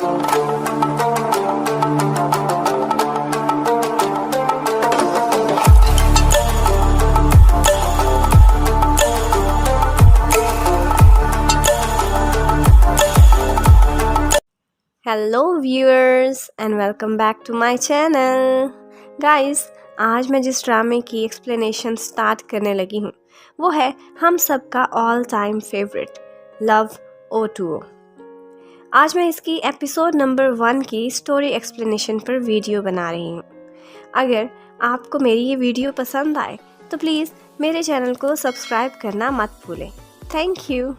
Hello viewers and welcome back to my channel. Guys, आज मैं जिस ड्रामे की एक्सप्लेनेशन स्टार्ट करने लगी हूँ वो है हम सबका all time favourite love O2O। आज मैं इसकी एपिसोड नंबर 1 की स्टोरी एक्सप्लेनेशन पर वीडियो बना रही हूँ। अगर आपको मेरी ये वीडियो पसंद आए तो प्लीज़ मेरे चैनल को सब्सक्राइब करना मत भूलें। Thank you.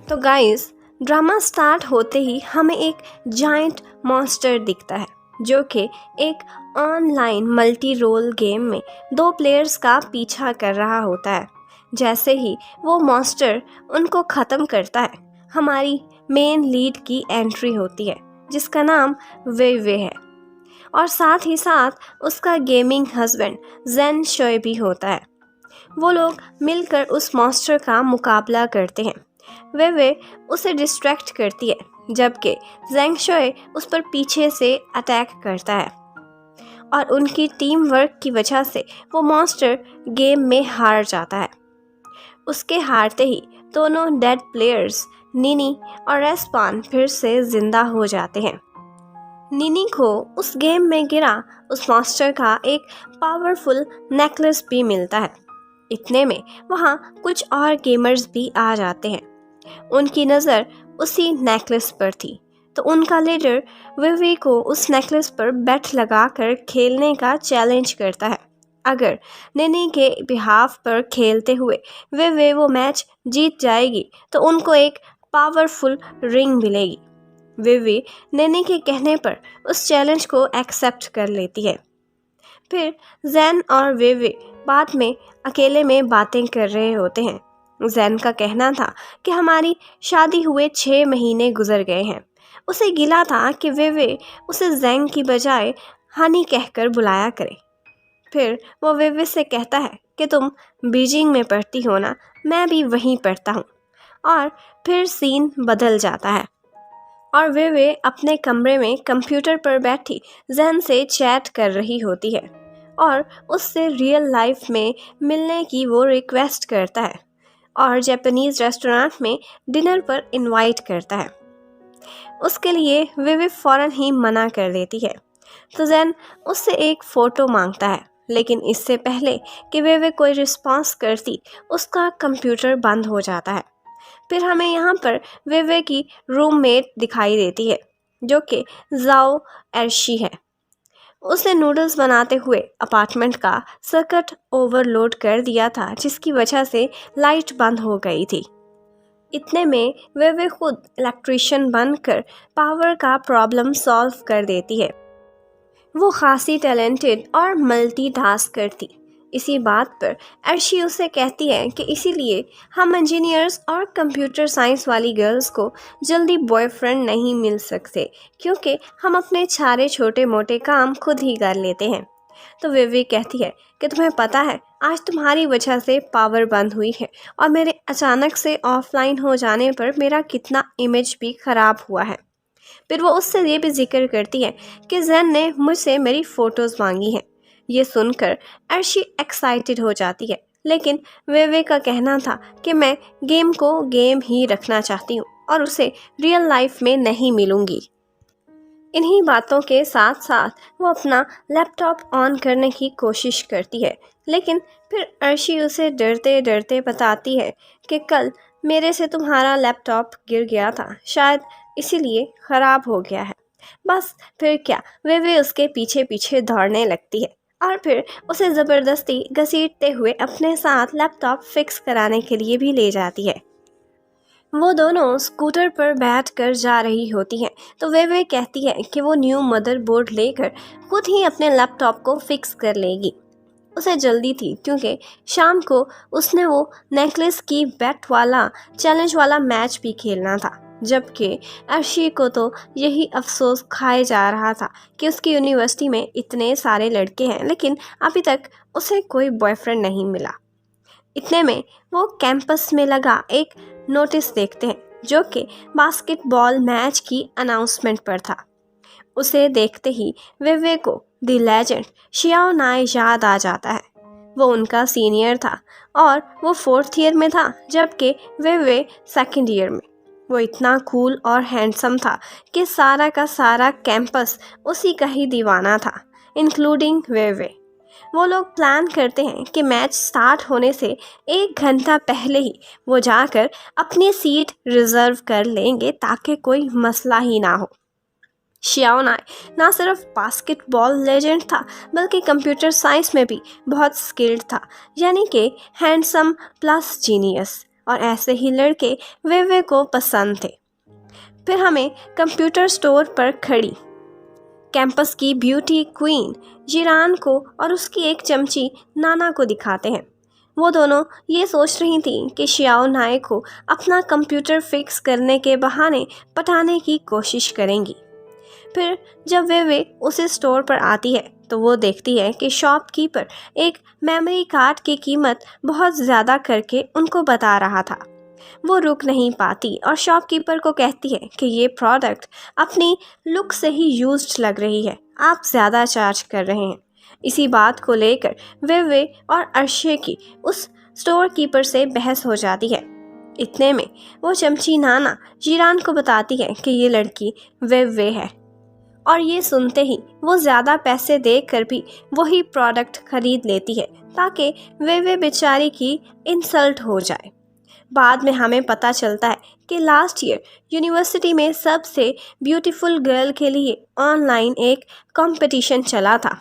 तो गाइस, ड्रामा स्टार्ट होते ही हमें एक जायंट मॉन्स्टर दिखता है जो कि एक ऑनलाइन मल्टी रोल गेम में 2 प्लेयर्स का पीछा कर रहा होता है। जैसे ही वो मॉन्स्टर उनको ख़त्म करता है, हमारी मेन लीड की एंट्री होती है जिसका नाम वे है और साथ ही साथ उसका गेमिंग हस्बैंड जेन शोए भी होता है। वो लोग मिलकर उस मॉन्स्टर का मुकाबला करते हैं। वे उसे डिस्ट्रैक्ट करती है जबकि जेंग शोए उस पर पीछे से अटैक करता है और उनकी टीम वर्क की वजह से वो मॉन्स्टर गेम में हार जाता है। उसके हारते ही दोनों डेड प्लेयर्स निनी और रेस्पॉन फिर से जिंदा हो जाते हैं। निनी को उस गेम में गिरा उस मॉन्स्टर का एक पावरफुल नेकलेस भी मिलता है। इतने में वहाँ कुछ और गेमर्स भी आ जाते हैं। उनकी नज़र उसी नेकलेस पर थी तो उनका लीडर विवी को उस नेकलेस पर बेट लगाकर खेलने का चैलेंज करता है। अगर निनी के बिहाफ पर खेलते हुए वे वो मैच जीत जाएगी तो उनको एक पावरफुल रिंग मिलेगी। विवी निनी के कहने पर उस चैलेंज को एक्सेप्ट कर लेती है। फिर जेन और वे बाद में अकेले में बातें कर रहे होते हैं। जेन का कहना था कि हमारी शादी हुए 6 महीने गुजर गए हैं। उसे गिला था कि वे उसे जेंग की बजाय हनी कहकर बुलाया करे। फिर वो वे से कहता है कि तुम बीजिंग में पढ़ती हो ना, मैं भी वहीं पढ़ता हूँ। और फिर सीन बदल जाता है और वे अपने कमरे में कंप्यूटर पर बैठी जेन से चैट कर रही होती है और उससे रियल लाइफ में मिलने की वो रिक्वेस्ट करता है और जापानीज़ रेस्टोरेंट में डिनर पर इनवाइट करता है। उसके लिए वे फ़ौरन ही मना कर देती है तो जेन उससे एक फ़ोटो मांगता है, लेकिन इससे पहले कि वे कोई रिस्पांस करती उसका कंप्यूटर बंद हो जाता है। फिर हमें यहाँ पर वे की रूममेट दिखाई देती है जो कि जाओ एर्शी है। उसने नूडल्स बनाते हुए अपार्टमेंट का सर्किट ओवरलोड कर दिया था जिसकी वजह से लाइट बंद हो गई थी। इतने में वे खुद इलेक्ट्रिशियन बनकर पावर का प्रॉब्लम सॉल्व कर देती है। वो खासी टैलेंटेड और मल्टीटास्कर थी। इसी बात पर अर्शी उसे कहती है कि इसीलिए हम इंजीनियर्स और कंप्यूटर साइंस वाली गर्ल्स को जल्दी बॉयफ्रेंड नहीं मिल सकते क्योंकि हम अपने सारे छोटे मोटे काम खुद ही कर लेते हैं। तो वे कहती है कि तुम्हें पता है आज तुम्हारी वजह से पावर बंद हुई है और मेरे अचानक से ऑफलाइन हो जाने पर मेरा कितना इमेज भी ख़राब हुआ है। फिर वो उससे ये भी जिक्र करती है कि जेन ने मुझसे मेरी फ़ोटोज़ मांगी हैं। ये सुनकर अर्शी एक्साइटेड हो जाती है, लेकिन वे का कहना था कि मैं गेम को गेम ही रखना चाहती हूँ और उसे रियल लाइफ में नहीं मिलूँगी। इन्हीं बातों के साथ साथ वो अपना लैपटॉप ऑन करने की कोशिश करती है, लेकिन फिर अर्शी उसे डरते डरते बताती है कि कल मेरे से तुम्हारा लैपटॉप गिर गया था, शायद इसीलिए ख़राब हो गया है। बस फिर क्या, वे उसके पीछे पीछे दौड़ने लगती है और फिर उसे ज़बरदस्ती घसीटते हुए अपने साथ लैपटॉप फिक्स कराने के लिए भी ले जाती है। वो दोनों स्कूटर पर बैठकर जा रही होती हैं तो वे कहती है कि वो न्यू मदरबोर्ड लेकर खुद ही अपने लैपटॉप को फिक्स कर लेगी। उसे जल्दी थी क्योंकि शाम को उसने वो नेकलेस की बेट वाला चैलेंज वाला मैच भी खेलना था, जबकि अर्शी को तो यही अफसोस खाए जा रहा था कि उसकी यूनिवर्सिटी में इतने सारे लड़के हैं लेकिन अभी तक उसे कोई बॉयफ्रेंड नहीं मिला। इतने में वो कैंपस में लगा एक नोटिस देखते हैं जो कि बास्केटबॉल मैच की अनाउंसमेंट पर था। उसे देखते ही वेवे को द लेजेंड शियाओ नाई याद आ जाता है। वो उनका सीनियर था और वो 4th ईयर में था, जबकि वेवे 2nd ईयर में। वो इतना कूल और हैंडसम था कि सारा का सारा कैंपस उसी का ही दीवाना था, इंक्लूडिंग वेवे। वो लोग प्लान करते हैं कि मैच स्टार्ट होने से 1 घंटा पहले ही वो जाकर अपनी सीट रिजर्व कर लेंगे ताकि कोई मसला ही ना हो। शियाओ नाई ना सिर्फ बास्केटबॉल लेजेंड था, बल्कि कंप्यूटर साइंस में भी बहुत स्किल्ड था, यानी कि हैंडसम प्लस जीनियस। और ऐसे ही लड़के वेवे को पसंद थे। फिर हमें कंप्यूटर स्टोर पर खड़ी कैंपस की ब्यूटी क्वीन जिरान को और उसकी एक चमची नाना को दिखाते हैं। वो दोनों ये सोच रही थी कि शियाओ नाई को अपना कंप्यूटर फिक्स करने के बहाने पटाने की कोशिश करेंगी। फिर जब वे उसे स्टोर पर आती है तो वो देखती है कि शॉपकीपर एक मेमोरी कार्ड की कीमत बहुत ज़्यादा करके उनको बता रहा था। वो रुक नहीं पाती और शॉपकीपर को कहती है कि ये प्रोडक्ट अपनी लुक से ही यूज्ड लग रही है, आप ज़्यादा चार्ज कर रहे हैं। इसी बात को लेकर वे और अर्शे की उस स्टोर कीपर से बहस हो जाती है। इतने में वो चमची नाना जीरान को बताती है कि ये लड़की वे है, और ये सुनते ही वो ज़्यादा पैसे देकर भी वही प्रोडक्ट खरीद लेती है ताकि वे बेचारी की इंसल्ट हो जाए। बाद में हमें पता चलता है कि लास्ट ईयर यूनिवर्सिटी में सबसे ब्यूटीफुल गर्ल के लिए ऑनलाइन एक कंपटीशन चला था।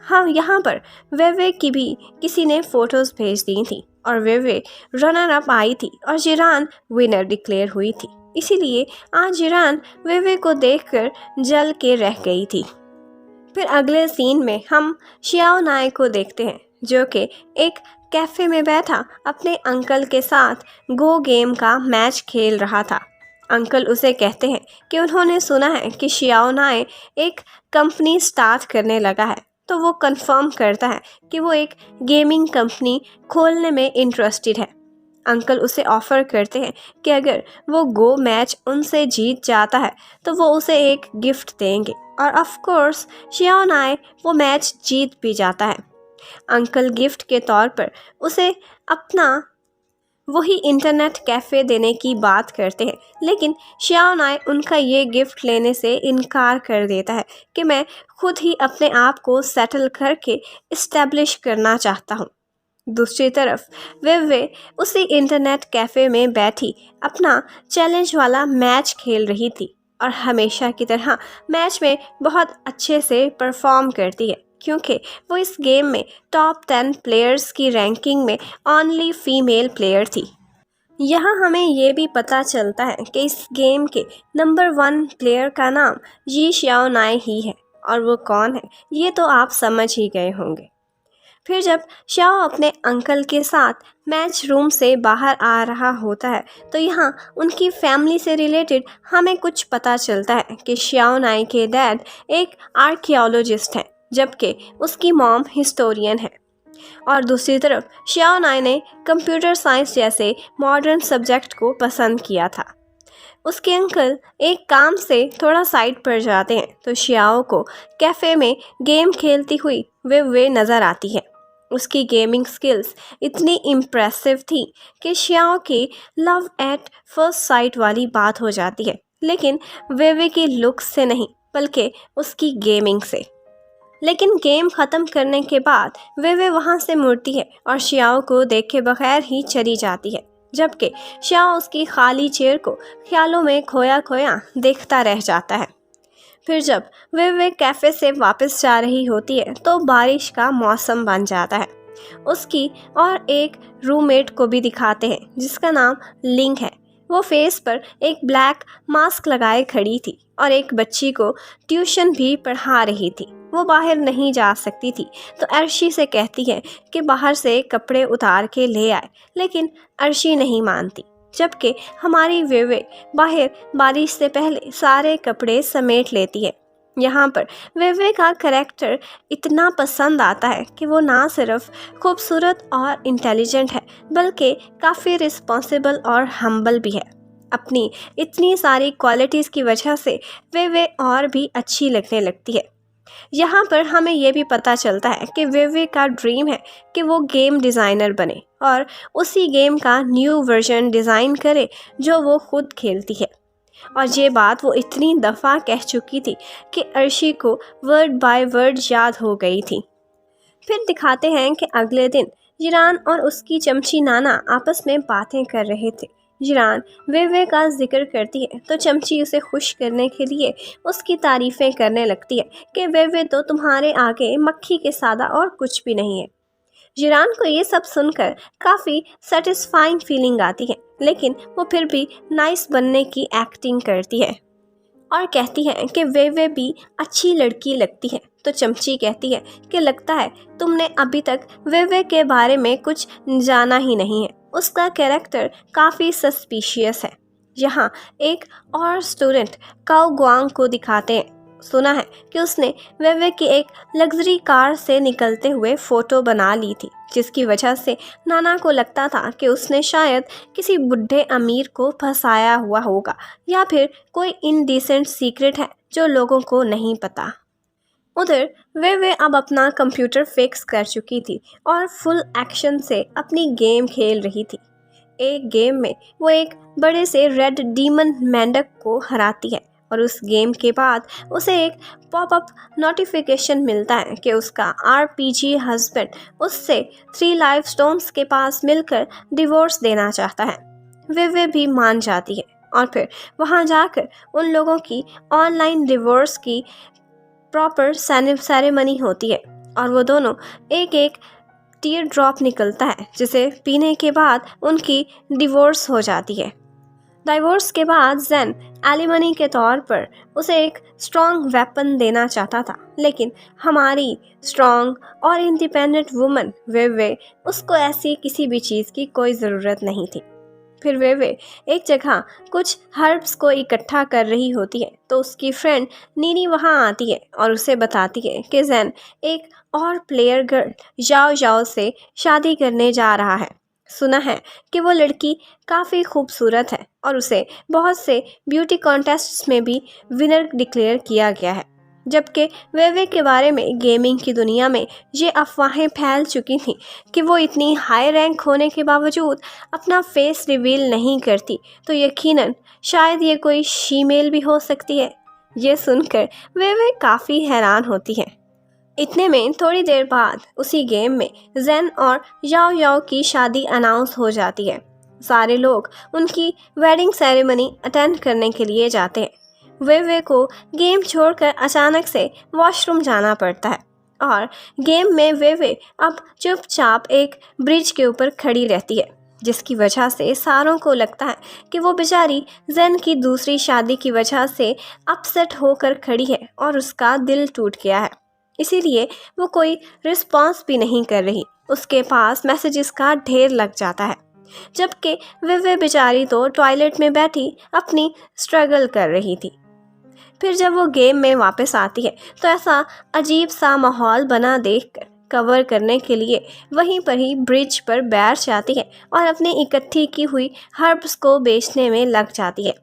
हाँ, यहाँ पर वे की भी किसी ने फ़ोटोज़ भेज दी थी और वे रनर अप आई थी और जिरान विनर डिक्लेयर हुई थी। इसीलिए आज जिरान वे को देखकर जल के रह गई थी। फिर अगले सीन में हम शियाओ नाई को देखते हैं, जो कि एक कैफ़े में बैठा अपने अंकल के साथ गो गेम का मैच खेल रहा था। अंकल उसे कहते हैं कि उन्होंने सुना है कि शियाओ नाई एक कंपनी स्टार्ट करने लगा है, तो वो कंफर्म करता है कि वो एक गेमिंग कंपनी खोलने में इंटरेस्टेड है। अंकल उसे ऑफ़र करते हैं कि अगर वो गो मैच उनसे जीत जाता है तो वो उसे एक गिफ्ट देंगे, और ऑफ कोर्स शियाओ नाई वो मैच जीत भी जाता है। अंकल गिफ्ट के तौर पर उसे अपना वही इंटरनेट कैफ़े देने की बात करते हैं, लेकिन शियाओ नाई उनका ये गिफ्ट लेने से इनकार कर देता है कि मैं खुद ही अपने आप को सेटल करके इस्टेब्लिश करना चाहता हूँ। दूसरी तरफ वे उसी इंटरनेट कैफ़े में बैठी अपना चैलेंज वाला मैच खेल रही थी और हमेशा की तरह मैच में बहुत अच्छे से परफॉर्म करती है, क्योंकि वो इस गेम में टॉप 10 प्लेयर्स की रैंकिंग में ओनली फीमेल प्लेयर थी। यहाँ हमें ये भी पता चलता है कि इस गेम के नंबर 1 प्लेयर का नाम जी शियाओ नाई ही है, और वो कौन है ये तो आप समझ ही गए होंगे। फिर जब शियाओ अपने अंकल के साथ मैच रूम से बाहर आ रहा होता है तो यहाँ उनकी फैमिली से रिलेटेड हमें कुछ पता चलता है कि शियाओ नाई के डैड एक आर्कियोलॉजिस्ट हैं, जबकि उसकी मॉम हिस्टोरियन है। और दूसरी तरफ शियाओ नाई ने कंप्यूटर साइंस जैसे मॉडर्न सब्जेक्ट को पसंद किया था। उसके अंकल एक काम से थोड़ा साइड पर जाते हैं तो शियाओ को कैफ़े में गेम खेलती हुई वे नज़र आती है। उसकी गेमिंग स्किल्स इतनी इम्प्रेसिव थी कि शियाओ की लव एट फर्स्ट साइट वाली बात हो जाती है, लेकिन वे की लुक्स से नहीं बल्कि उसकी गेमिंग से। लेकिन गेम ख़त्म करने के बाद वे वहाँ से मुड़ती है और शियाओ को देखे बगैर ही चली जाती है, जबकि शियाओ उसकी खाली चेयर को ख्यालों में खोया खोया देखता रह जाता है। फिर जब वे कैफ़े से वापस जा रही होती है तो बारिश का मौसम बन जाता है। उसकी और एक रूममेट को भी दिखाते हैं जिसका नाम लिंग है। वो फेस पर एक ब्लैक मास्क लगाए खड़ी थी और एक बच्ची को ट्यूशन भी पढ़ा रही थी। वो बाहर नहीं जा सकती थी तो अर्शी से कहती है कि बाहर से कपड़े उतार के ले आए, लेकिन अर्शी नहीं मानती, जबकि हमारी वे बाहर बारिश से पहले सारे कपड़े समेट लेती है। यहाँ पर वे का कैरेक्टर इतना पसंद आता है कि वो ना सिर्फ खूबसूरत और इंटेलिजेंट है बल्कि काफ़ी रिस्पॉन्सिबल और हम्बल भी है। अपनी इतनी सारी क्वालिटीज़ की वजह से वे और भी अच्छी लगने लगती है। यहाँ पर हमें ये भी पता चलता है कि वे का ड्रीम है कि वो गेम डिज़ाइनर बने और उसी गेम का न्यू वर्जन डिज़ाइन करे जो वो खुद खेलती है। और ये बात वो इतनी दफ़ा कह चुकी थी कि अर्शी को वर्ड बाय वर्ड याद हो गई थी। फिर दिखाते हैं कि अगले दिन जिरान और उसकी चमची नाना आपस में बातें कर रहे थे। जिरान वे का जिक्र करती है तो चमची उसे खुश करने के लिए उसकी तारीफ़ें करने लगती है कि वे तो तुम्हारे आगे मक्खी के सादा और कुछ भी नहीं है। जिरान को ये सब सुनकर काफ़ी सेटिस्फाइंग फीलिंग आती है, लेकिन वो फिर भी नाइस बनने की एक्टिंग करती है और कहती है कि वे भी अच्छी लड़की लगती है। तो चमची कहती है कि लगता है तुमने अभी तक वे के बारे में कुछ जाना ही नहीं है। उसका कैरेक्टर काफ़ी सस्पिशियस है। यहाँ एक और स्टूडेंट काओ गुआंग को दिखाते हैं। सुना है कि उसने वे की एक लग्जरी कार से निकलते हुए फ़ोटो बना ली थी, जिसकी वजह से नाना को लगता था कि उसने शायद किसी बुढ़े अमीर को फंसाया हुआ होगा या फिर कोई इनडिसेंट सीक्रेट है जो लोगों को नहीं पता। उधर वे अब अपना कंप्यूटर फिक्स कर चुकी थी और फुल एक्शन से अपनी गेम खेल रही थी। एक गेम में वो एक बड़े से रेड डीमन मेंढक को हराती है और उस गेम के बाद उसे एक पॉपअप नोटिफिकेशन मिलता है कि उसका RPG हस्बैंड उससे 3 लाइफ स्टोन्स के पास मिलकर डिवोर्स देना चाहता है। वे भी मान जाती है और फिर वहां जाकर उन लोगों की ऑनलाइन डिवोर्स की प्रॉपर सेरेमनी होती है और वो दोनों एक टीयर ड्रॉप निकलता है जिसे पीने के बाद उनकी डिवोर्स हो जाती है। डिवोर्स के बाद ज़ेन एलिमनी के तौर पर उसे एक स्ट्रॉन्ग वेपन देना चाहता था, लेकिन हमारी स्ट्रॉन्ग और इंडिपेंडेंट वुमन वे उसको ऐसी किसी भी चीज़ की कोई ज़रूरत नहीं थी। फिर वे एक जगह कुछ हर्ब्स को इकट्ठा कर रही होती है तो उसकी फ्रेंड नीनी वहाँ आती है और उसे बताती है कि ज़ेन एक और प्लेयर गर्ल जाओ जाओ से शादी करने जा रहा है। सुना है कि वो लड़की काफ़ी खूबसूरत है और उसे बहुत से ब्यूटी कॉन्टेस्ट्स में भी विनर डिक्लेयर किया गया है। जबकि वे के बारे में गेमिंग की दुनिया में ये अफवाहें फैल चुकी थीं कि वो इतनी हाई रैंक होने के बावजूद अपना फेस रिवील नहीं करती, तो यकीनन शायद ये कोई शीमेल भी हो सकती है। ये सुनकर वे काफ़ी हैरान होती है। इतने में थोड़ी देर बाद उसी गेम में ज़ेन और याओ याओ की शादी अनाउंस हो जाती है। सारे लोग उनकी वेडिंग सेरेमनी अटेंड करने के लिए जाते हैं। वे को गेम छोड़कर अचानक से वॉशरूम जाना पड़ता है और गेम में वे अब चुपचाप एक ब्रिज के ऊपर खड़ी रहती है, जिसकी वजह से सारों को लगता है कि वो बेचारी ज़ेन की दूसरी शादी की वजह से अपसेट होकर खड़ी है और उसका दिल टूट गया है। इसीलिए वो कोई रिस्पॉन्स भी नहीं कर रही। उसके पास मैसेजेस का ढेर लग जाता है, जबकि वे बेचारी तो टॉयलेट में बैठी अपनी स्ट्रगल कर रही थी। फिर जब वो गेम में वापस आती है तो ऐसा अजीब सा माहौल बना देखकर कवर करने के लिए वहीं पर ही ब्रिज पर बैठ जाती है और अपनी इकट्ठी की हुई हर्ब्स को बेचने में लग जाती है।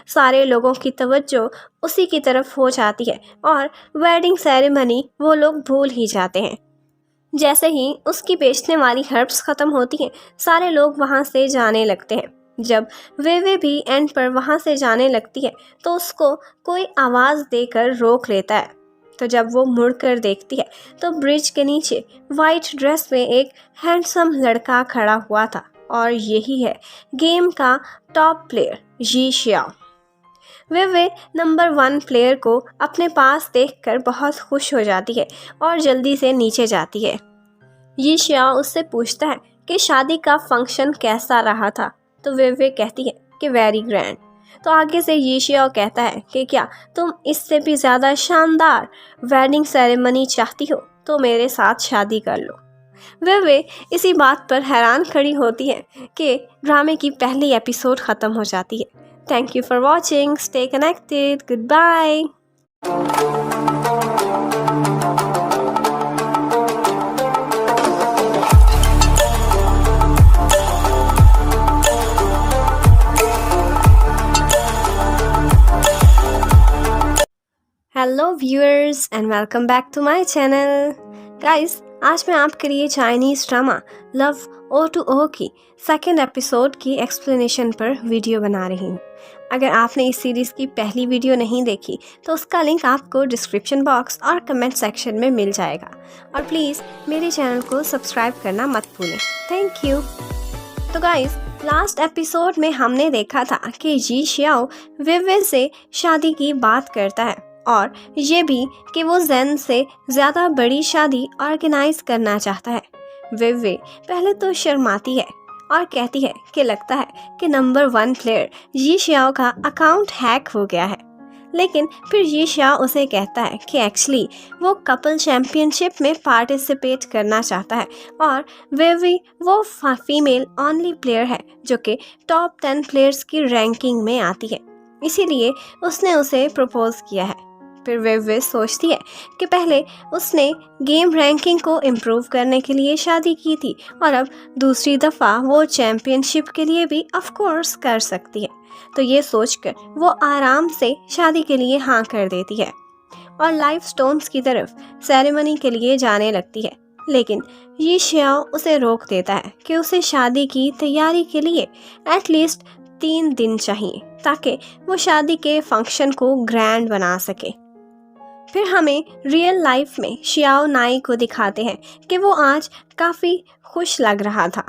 सारे लोगों की तवज्जो उसी की तरफ हो जाती है और वेडिंग सेरेमनी वो लोग भूल ही जाते हैं। जैसे ही उसकी बेचने वाली हर्ब्स ख़त्म होती हैं, सारे लोग वहाँ से जाने लगते हैं। जब वे भी एंड पर वहाँ से जाने लगती है तो उसको कोई आवाज़ देकर रोक लेता है। तो जब वो मुड़कर देखती है तो ब्रिज के नीचे वाइट ड्रेस में एक हैंडसम लड़का खड़ा हुआ था और यही है गेम का टॉप प्लेयर जी शियाओ। वे नंबर 1 प्लेयर को अपने पास देखकर बहुत खुश हो जाती है और जल्दी से नीचे जाती है। जी शियाओ उससे पूछता है कि शादी का फंक्शन कैसा रहा था, तो वे कहती है कि वेरी ग्रैंड। तो आगे से ये शियाओ कहता है कि क्या तुम इससे भी ज़्यादा शानदार वेडिंग सेरेमनी चाहती हो तो मेरे साथ शादी कर लो। वे इसी बात पर हैरान खड़ी होती है कि ड्रामे की पहली एपिसोड ख़त्म हो जाती है। Thank you for watching, stay connected, good bye. Hello viewers and welcome back to my channel. Guys, आज मैं आपके लिए चाइनीज़ ड्रामा लव O2O की सेकेंड एपिसोड की एक्सप्लेनेशन पर वीडियो बना रही हूँ। अगर आपने इस सीरीज़ की पहली वीडियो नहीं देखी तो उसका लिंक आपको डिस्क्रिप्शन बॉक्स और कमेंट सेक्शन में मिल जाएगा। और प्लीज़ मेरे चैनल को सब्सक्राइब करना मत भूलें। Thank you. तो गाइस, लास्ट एपिसोड में हमने देखा था कि जी शियाओ विवे से शादी की बात करता है और ये भी कि वो जेन से ज़्यादा बड़ी शादी ऑर्गेनाइज करना चाहता है। विवे पहले तो शर्माती है और कहती है कि लगता है कि नंबर 1 प्लेयर जी शियाओ का अकाउंट हैक हो गया है। लेकिन फिर जी शियाओ उसे कहता है कि एक्चुअली वो कपल चैम्पियनशिप में पार्टिसिपेट करना चाहता है और विवे वो फीमेल ओनली प्लेयर है जो कि टॉप 10 प्लेयर्स की रैंकिंग में आती है, इसीलिए उसने उसे प्रपोज किया है। फिर विवे सोचती है कि पहले उसने गेम रैंकिंग को इम्प्रूव करने के लिए शादी की थी और अब दूसरी दफ़ा वो चैम्पियनशिप के लिए भी ऑफ कोर्स कर सकती है। तो ये सोचकर वो आराम से शादी के लिए हाँ कर देती है और लाइफ स्टोन्स की तरफ सेरेमनी के लिए जाने लगती है। लेकिन ये शियाओ उसे रोक देता है कि उसे शादी की तैयारी के लिए एटलीस्ट 3 दिन चाहिए ताकि वो शादी के फंक्शन को ग्रैंड बना सके। फिर हमें रियल लाइफ में शियाओ नाई को दिखाते हैं कि वो आज काफ़ी खुश लग रहा था।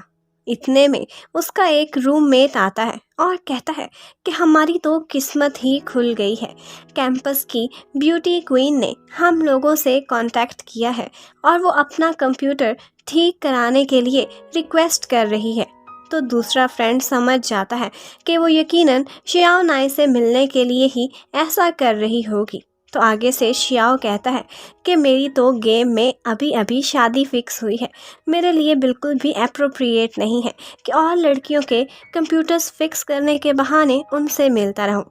इतने में उसका एक रूममेट आता है और कहता है कि हमारी तो किस्मत ही खुल गई है, कैंपस की ब्यूटी क्वीन ने हम लोगों से कांटेक्ट किया है और वो अपना कंप्यूटर ठीक कराने के लिए रिक्वेस्ट कर रही है। तो दूसरा फ्रेंड समझ जाता है कि वो यकीनन शियाओ नाई से मिलने के लिए ही ऐसा कर रही होगी। तो आगे से शियाओ कहता है कि मेरी तो गेम में अभी अभी शादी फिक्स हुई है, मेरे लिए बिल्कुल भी एप्रोप्रिएट नहीं है कि और लड़कियों के कंप्यूटर्स फिक्स करने के बहाने उनसे मिलता रहूं।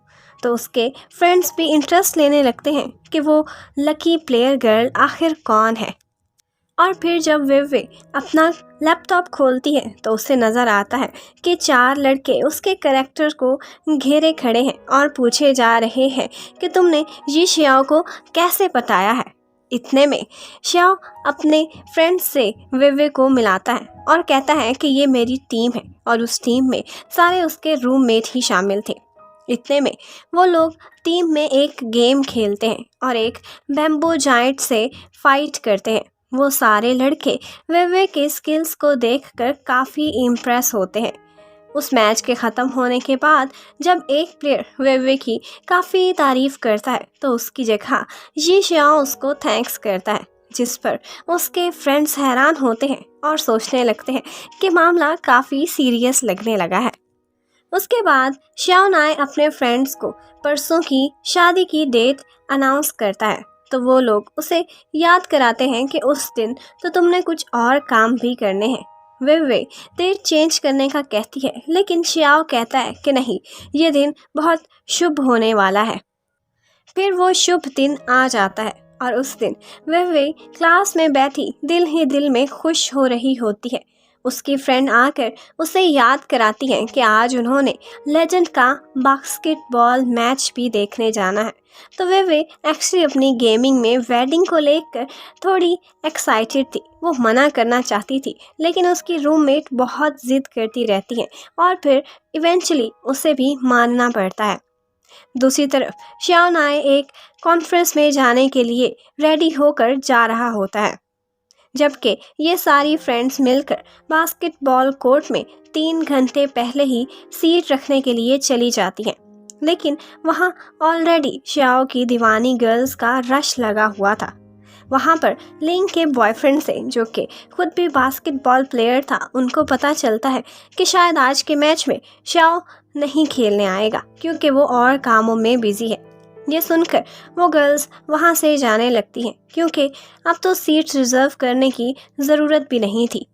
तो उसके फ्रेंड्स भी इंटरेस्ट लेने लगते हैं कि वो लकी प्लेयर गर्ल आखिर कौन है। और फिर जब विवे अपना लैपटॉप खोलती है तो उसे नज़र आता है कि 4 लड़के उसके कैरेक्टर को घेरे खड़े हैं और पूछे जा रहे हैं कि तुमने जी शियाओ को कैसे बताया है। इतने में शियाओ अपने फ्रेंड्स से विवे को मिलाता है और कहता है कि ये मेरी टीम है और उस टीम में सारे उसके रूममेट ही शामिल थे। इतने में वो लोग टीम में एक गेम खेलते हैं और एक बैम्बू जायंट से फाइट करते हैं। वो सारे लड़के विवे के स्किल्स को देखकर काफ़ी इम्प्रेस होते हैं। उस मैच के ख़त्म होने के बाद जब एक प्लेयर विवे की काफ़ी तारीफ़ करता है तो उसकी जगह जी शियाओ उसको थैंक्स करता है, जिस पर उसके फ्रेंड्स हैरान होते हैं और सोचने लगते हैं कि मामला काफ़ी सीरियस लगने लगा है। उसके बाद शियाओ नाई अपने फ्रेंड्स को परसों की शादी की डेट अनाउंस करता है। तो वो लोग उसे याद कराते हैं कि उस दिन तो तुमने कुछ और काम भी करने हैं। विवे डेट चेंज करने का कहती है, लेकिन शियाओ कहता है कि नहीं, ये दिन बहुत शुभ होने वाला है। फिर वो शुभ दिन आ जाता है और उस दिन विवे क्लास में बैठी दिल ही दिल में खुश हो रही होती है। उसकी फ्रेंड आकर उसे याद कराती है कि आज उन्होंने लेजेंड का बास्केटबॉल मैच भी देखने जाना है। तो विवे एक्चुअली अपनी गेमिंग में वेडिंग को लेकर थोड़ी एक्साइटेड थी। वो मना करना चाहती थी लेकिन उसकी रूममेट बहुत ज़िद करती रहती है और फिर इवेंचुअली उसे भी मानना पड़ता है। दूसरी तरफ शियाओ नाई एक कॉन्फ्रेंस में जाने के लिए रेडी होकर जा रहा होता है, जबकि ये सारी फ्रेंड्स मिलकर बास्केटबॉल कोर्ट में 3 घंटे पहले ही सीट रखने के लिए चली जाती हैं। लेकिन वहाँ ऑलरेडी शियाओ की दीवानी गर्ल्स का रश लगा हुआ था। वहाँ पर लिंग के बॉयफ्रेंड से, जो कि खुद भी बास्केटबॉल प्लेयर था, उनको पता चलता है कि शायद आज के मैच में शियाओ नहीं खेलने आएगा क्योंकि वो और कामों में बिजी है। ये सुनकर वो गर्ल्स वहाँ से जाने लगती हैं क्योंकि अब तो सीट्स रिजर्व करने की ज़रूरत भी नहीं थी।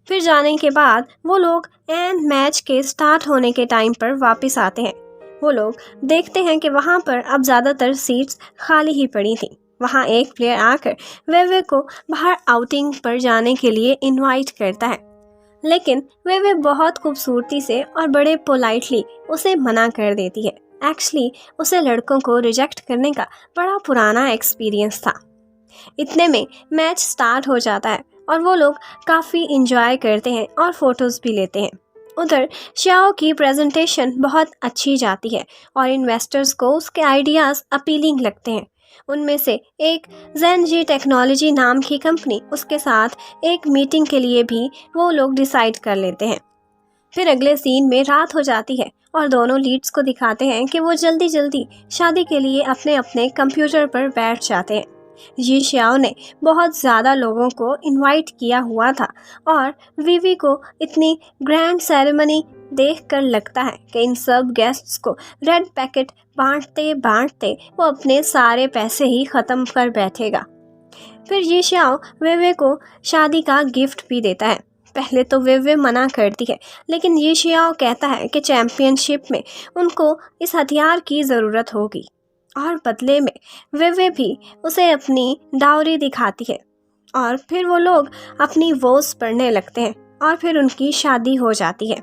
फिर जाने के बाद वो लोग एंड मैच के स्टार्ट होने के टाइम पर वापस आते हैं। वो लोग देखते हैं कि वहाँ पर अब ज़्यादातर सीट्स खाली ही पड़ी थी। वहाँ एक प्लेयर आकर विवे को बाहर आउटिंग पर जाने के लिए इनवाइट करता है, लेकिन विवे बहुत खूबसूरती से और बड़े पोलाइटली उसे मना कर देती है। एक्चुअली उसे लड़कों को रिजेक्ट करने का बड़ा पुराना एक्सपीरियंस था। इतने में मैच स्टार्ट हो जाता है और वो लोग काफ़ी इंजॉय करते हैं और फोटोज़ भी लेते हैं। उधर श्याओ की प्रेजेंटेशन बहुत अच्छी जाती है और इन्वेस्टर्स को उसके आइडियाज़ अपीलिंग लगते हैं। उनमें से एक ज़ेनजी टेक्नोलॉजी नाम की कंपनी उसके साथ एक मीटिंग के लिए भी वो लोग डिसाइड कर लेते हैं। फिर अगले सीन में रात हो जाती है और दोनों लीड्स को दिखाते हैं कि वो जल्दी जल्दी शादी के लिए अपने अपने कंप्यूटर पर बैठ जाते हैं। जी श्याओ ने बहुत ज़्यादा लोगों को इनवाइट किया हुआ था और वीवी को इतनी ग्रैंड सेरेमनी देखकर लगता है कि इन सब गेस्ट्स को रेड पैकेट बांटते बांटते वो अपने सारे पैसे ही ख़त्म कर बैठेगा। फिर जी श्याओ वेवे को शादी का गिफ्ट भी देता है। पहले तो वेवे मना करती है, लेकिन ये श्याओ कहता है कि चैम्पियनशिप में उनको इस हथियार की ज़रूरत होगी और बदले में वेवे भी उसे अपनी डाउरी दिखाती है और फिर वो लोग अपनी वोस पढ़ने लगते हैं और फिर उनकी शादी हो जाती है।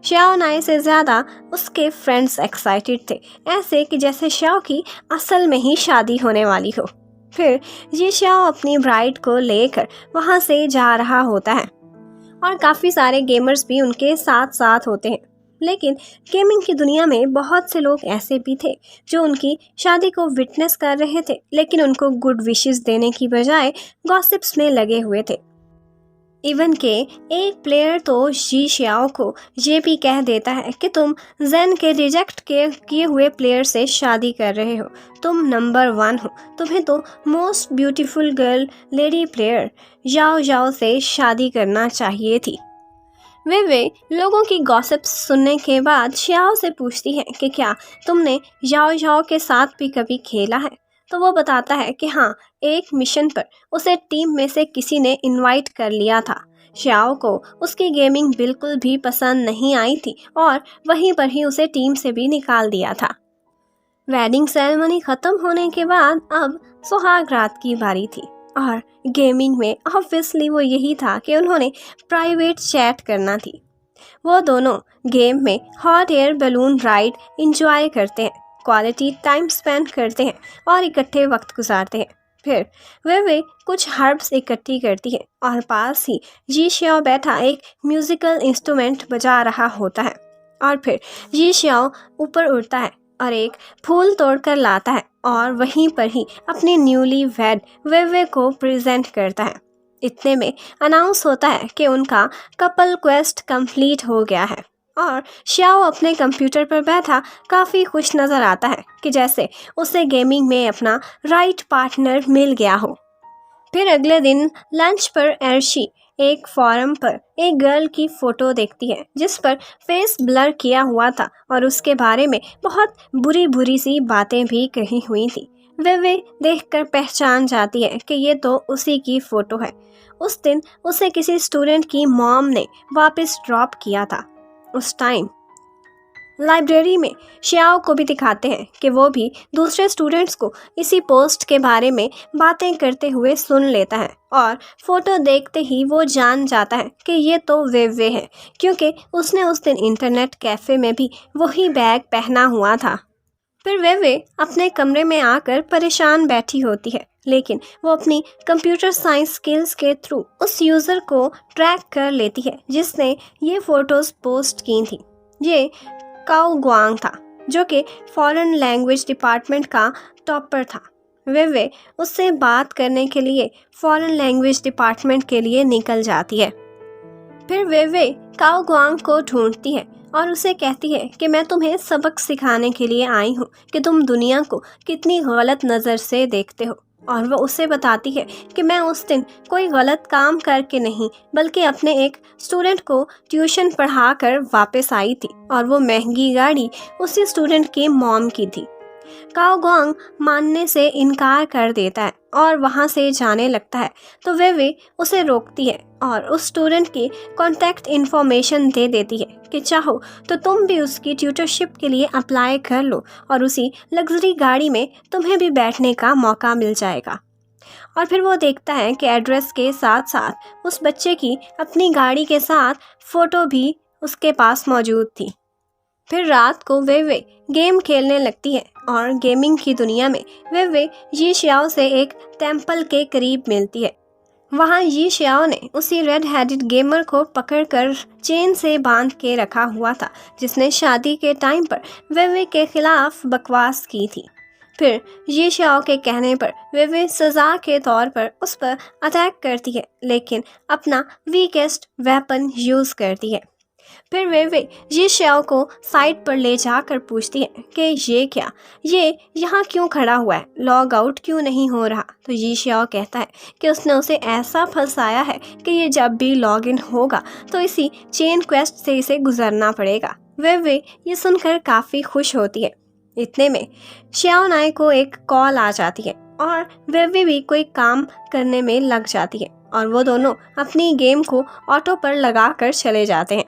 श्याओ नाई से ज़्यादा उसके फ्रेंड्स एक्साइटेड थे, ऐसे कि जैसे श्याओ की असल में ही शादी होने वाली हो। फिर ये श्याओ अपनी ब्राइड को लेकर वहाँ से जा रहा होता है और काफ़ी सारे गेमर्स भी उनके साथ साथ होते हैं। लेकिन गेमिंग की दुनिया में बहुत से लोग ऐसे भी थे जो उनकी शादी को विटनेस कर रहे थे, लेकिन उनको गुड विशेस देने की बजाय गॉसिप्स में लगे हुए थे। इवन के एक प्लेयर तो जी श्याओ को ये भी कह देता है कि तुम जेन के रिजेक्ट किए हुए प्लेयर से शादी कर रहे हो, तुम नंबर 1 हो, तुम्हें तो most beautiful girl lady player Yao Yao से शादी करना चाहिए थी। वे लोगों की गॉसिप्स सुनने के बाद श्याओ से पूछती है कि क्या तुमने याओ याओ के साथ भी कभी खेला है। तो वो बताता है कि हाँ, एक मिशन पर उसे टीम में से किसी ने इनवाइट कर लिया था। श्याओ को उसकी गेमिंग बिल्कुल भी पसंद नहीं आई थी और वहीं पर ही उसे टीम से भी निकाल दिया था। वेडिंग सेरेमनी ख़त्म होने के बाद अब सुहाग रात की बारी थी और गेमिंग में ऑब्वियसली वो यही था कि उन्होंने प्राइवेट चैट करना थी। वो दोनों गेम में hot air balloon ride enjoy करते हैं, क्वालिटी टाइम स्पेंड करते हैं और इकट्ठे वक्त गुजारते हैं। फिर वे कुछ हर्ब्स इकट्ठी करती है और पास ही जी श्याओ बैठा एक म्यूजिकल इंस्ट्रूमेंट बजा रहा होता है और फिर जी श्याओ ऊपर उड़ता है और एक फूल तोड़कर लाता है और वहीं पर ही अपनी न्यूली वेड वेवे को प्रेजेंट करता है। इतने में अनाउंस होता है कि उनका कपल क्वेस्ट कंप्लीट हो गया है और श्याओ अपने कंप्यूटर पर बैठा काफ़ी खुश नज़र आता है कि जैसे उसे गेमिंग में अपना राइट पार्टनर मिल गया हो। फिर अगले दिन लंच पर अर्शी एक फोरम पर एक गर्ल की फ़ोटो देखती है जिस पर फेस ब्लर किया हुआ था और उसके बारे में बहुत बुरी बुरी सी बातें भी कही हुई थी। वे देखकर पहचान जाती है कि ये तो उसी की फ़ोटो है। उस दिन उसे किसी स्टूडेंट की मॉम ने वापस ड्रॉप किया था। उस टाइम लाइब्रेरी में श्याओ को भी दिखाते हैं कि वो भी दूसरे स्टूडेंट्स को इसी पोस्ट के बारे में बातें करते हुए सुन लेता है और फोटो देखते ही वो जान जाता है कि ये तो वे है, क्योंकि उसने उस दिन इंटरनेट कैफ़े में भी वही बैग पहना हुआ था। फिर वे अपने कमरे में आकर परेशान बैठी होती है, लेकिन वो अपनी कंप्यूटर साइंस स्किल्स के थ्रू उस यूज़र को ट्रैक कर लेती है जिसने ये फ़ोटोज़ पोस्ट की थी। ये काओ गुआंग था जो कि फॉरेन लैंग्वेज डिपार्टमेंट का टॉपर था। वे उससे बात करने के लिए फॉरेन लैंग्वेज डिपार्टमेंट के लिए निकल जाती है। फिर वे काओ गुआंग को ढूंढती है और उसे कहती है कि मैं तुम्हें सबक सिखाने के लिए आई हूँ कि तुम दुनिया को कितनी गलत नज़र से देखते हो। और वह उसे बताती है कि मैं उस दिन कोई गलत काम करके नहीं बल्कि अपने एक स्टूडेंट को ट्यूशन पढ़ा कर वापस आई थी और वो महंगी गाड़ी उसी स्टूडेंट की मॉम की थी। काओ गुआंग मानने से इनकार कर देता है और वहाँ से जाने लगता है, तो वे उसे रोकती है और उस स्टूडेंट की कॉन्टैक्ट इन्फॉर्मेशन दे देती है कि चाहो तो तुम भी उसकी ट्यूटरशिप के लिए अप्लाई कर लो और उसी लग्जरी गाड़ी में तुम्हें भी बैठने का मौका मिल जाएगा। और फिर वो देखता है कि एड्रेस के साथ साथ उस बच्चे की अपनी गाड़ी के साथ फ़ोटो भी उसके पास मौजूद थी। फिर रात को वे गेम खेलने लगती है और गेमिंग की दुनिया में वे जी श्याओ से एक टेम्पल के करीब मिलती है। वहाँ जी श्याओ ने उसी रेड हेडेड गेमर को पकड़कर चेन से बांध के रखा हुआ था जिसने शादी के टाइम पर वे के खिलाफ बकवास की थी। फिर जी श्याओ के कहने पर वे सज़ा के तौर पर उस पर अटैक करती है, लेकिन अपना वीकेस्ट वेपन यूज़ करती है। फिर वे जी श्याओ को साइड पर ले जाकर पूछती है कि ये यहाँ क्यों खड़ा हुआ है, लॉग आउट क्यों नहीं हो रहा। तो जी श्याओ कहता है कि उसने उसे ऐसा फंसाया है कि ये जब भी लॉग इन होगा तो इसी चेन क्वेस्ट से इसे गुजरना पड़ेगा। वे ये सुनकर काफ़ी खुश होती है। इतने में श्याओ नाई को एक कॉल आ जाती है और वे भी कोई काम करने में लग जाती है और वो दोनों अपनी गेम को ऑटो पर लगा कर चले जाते हैं।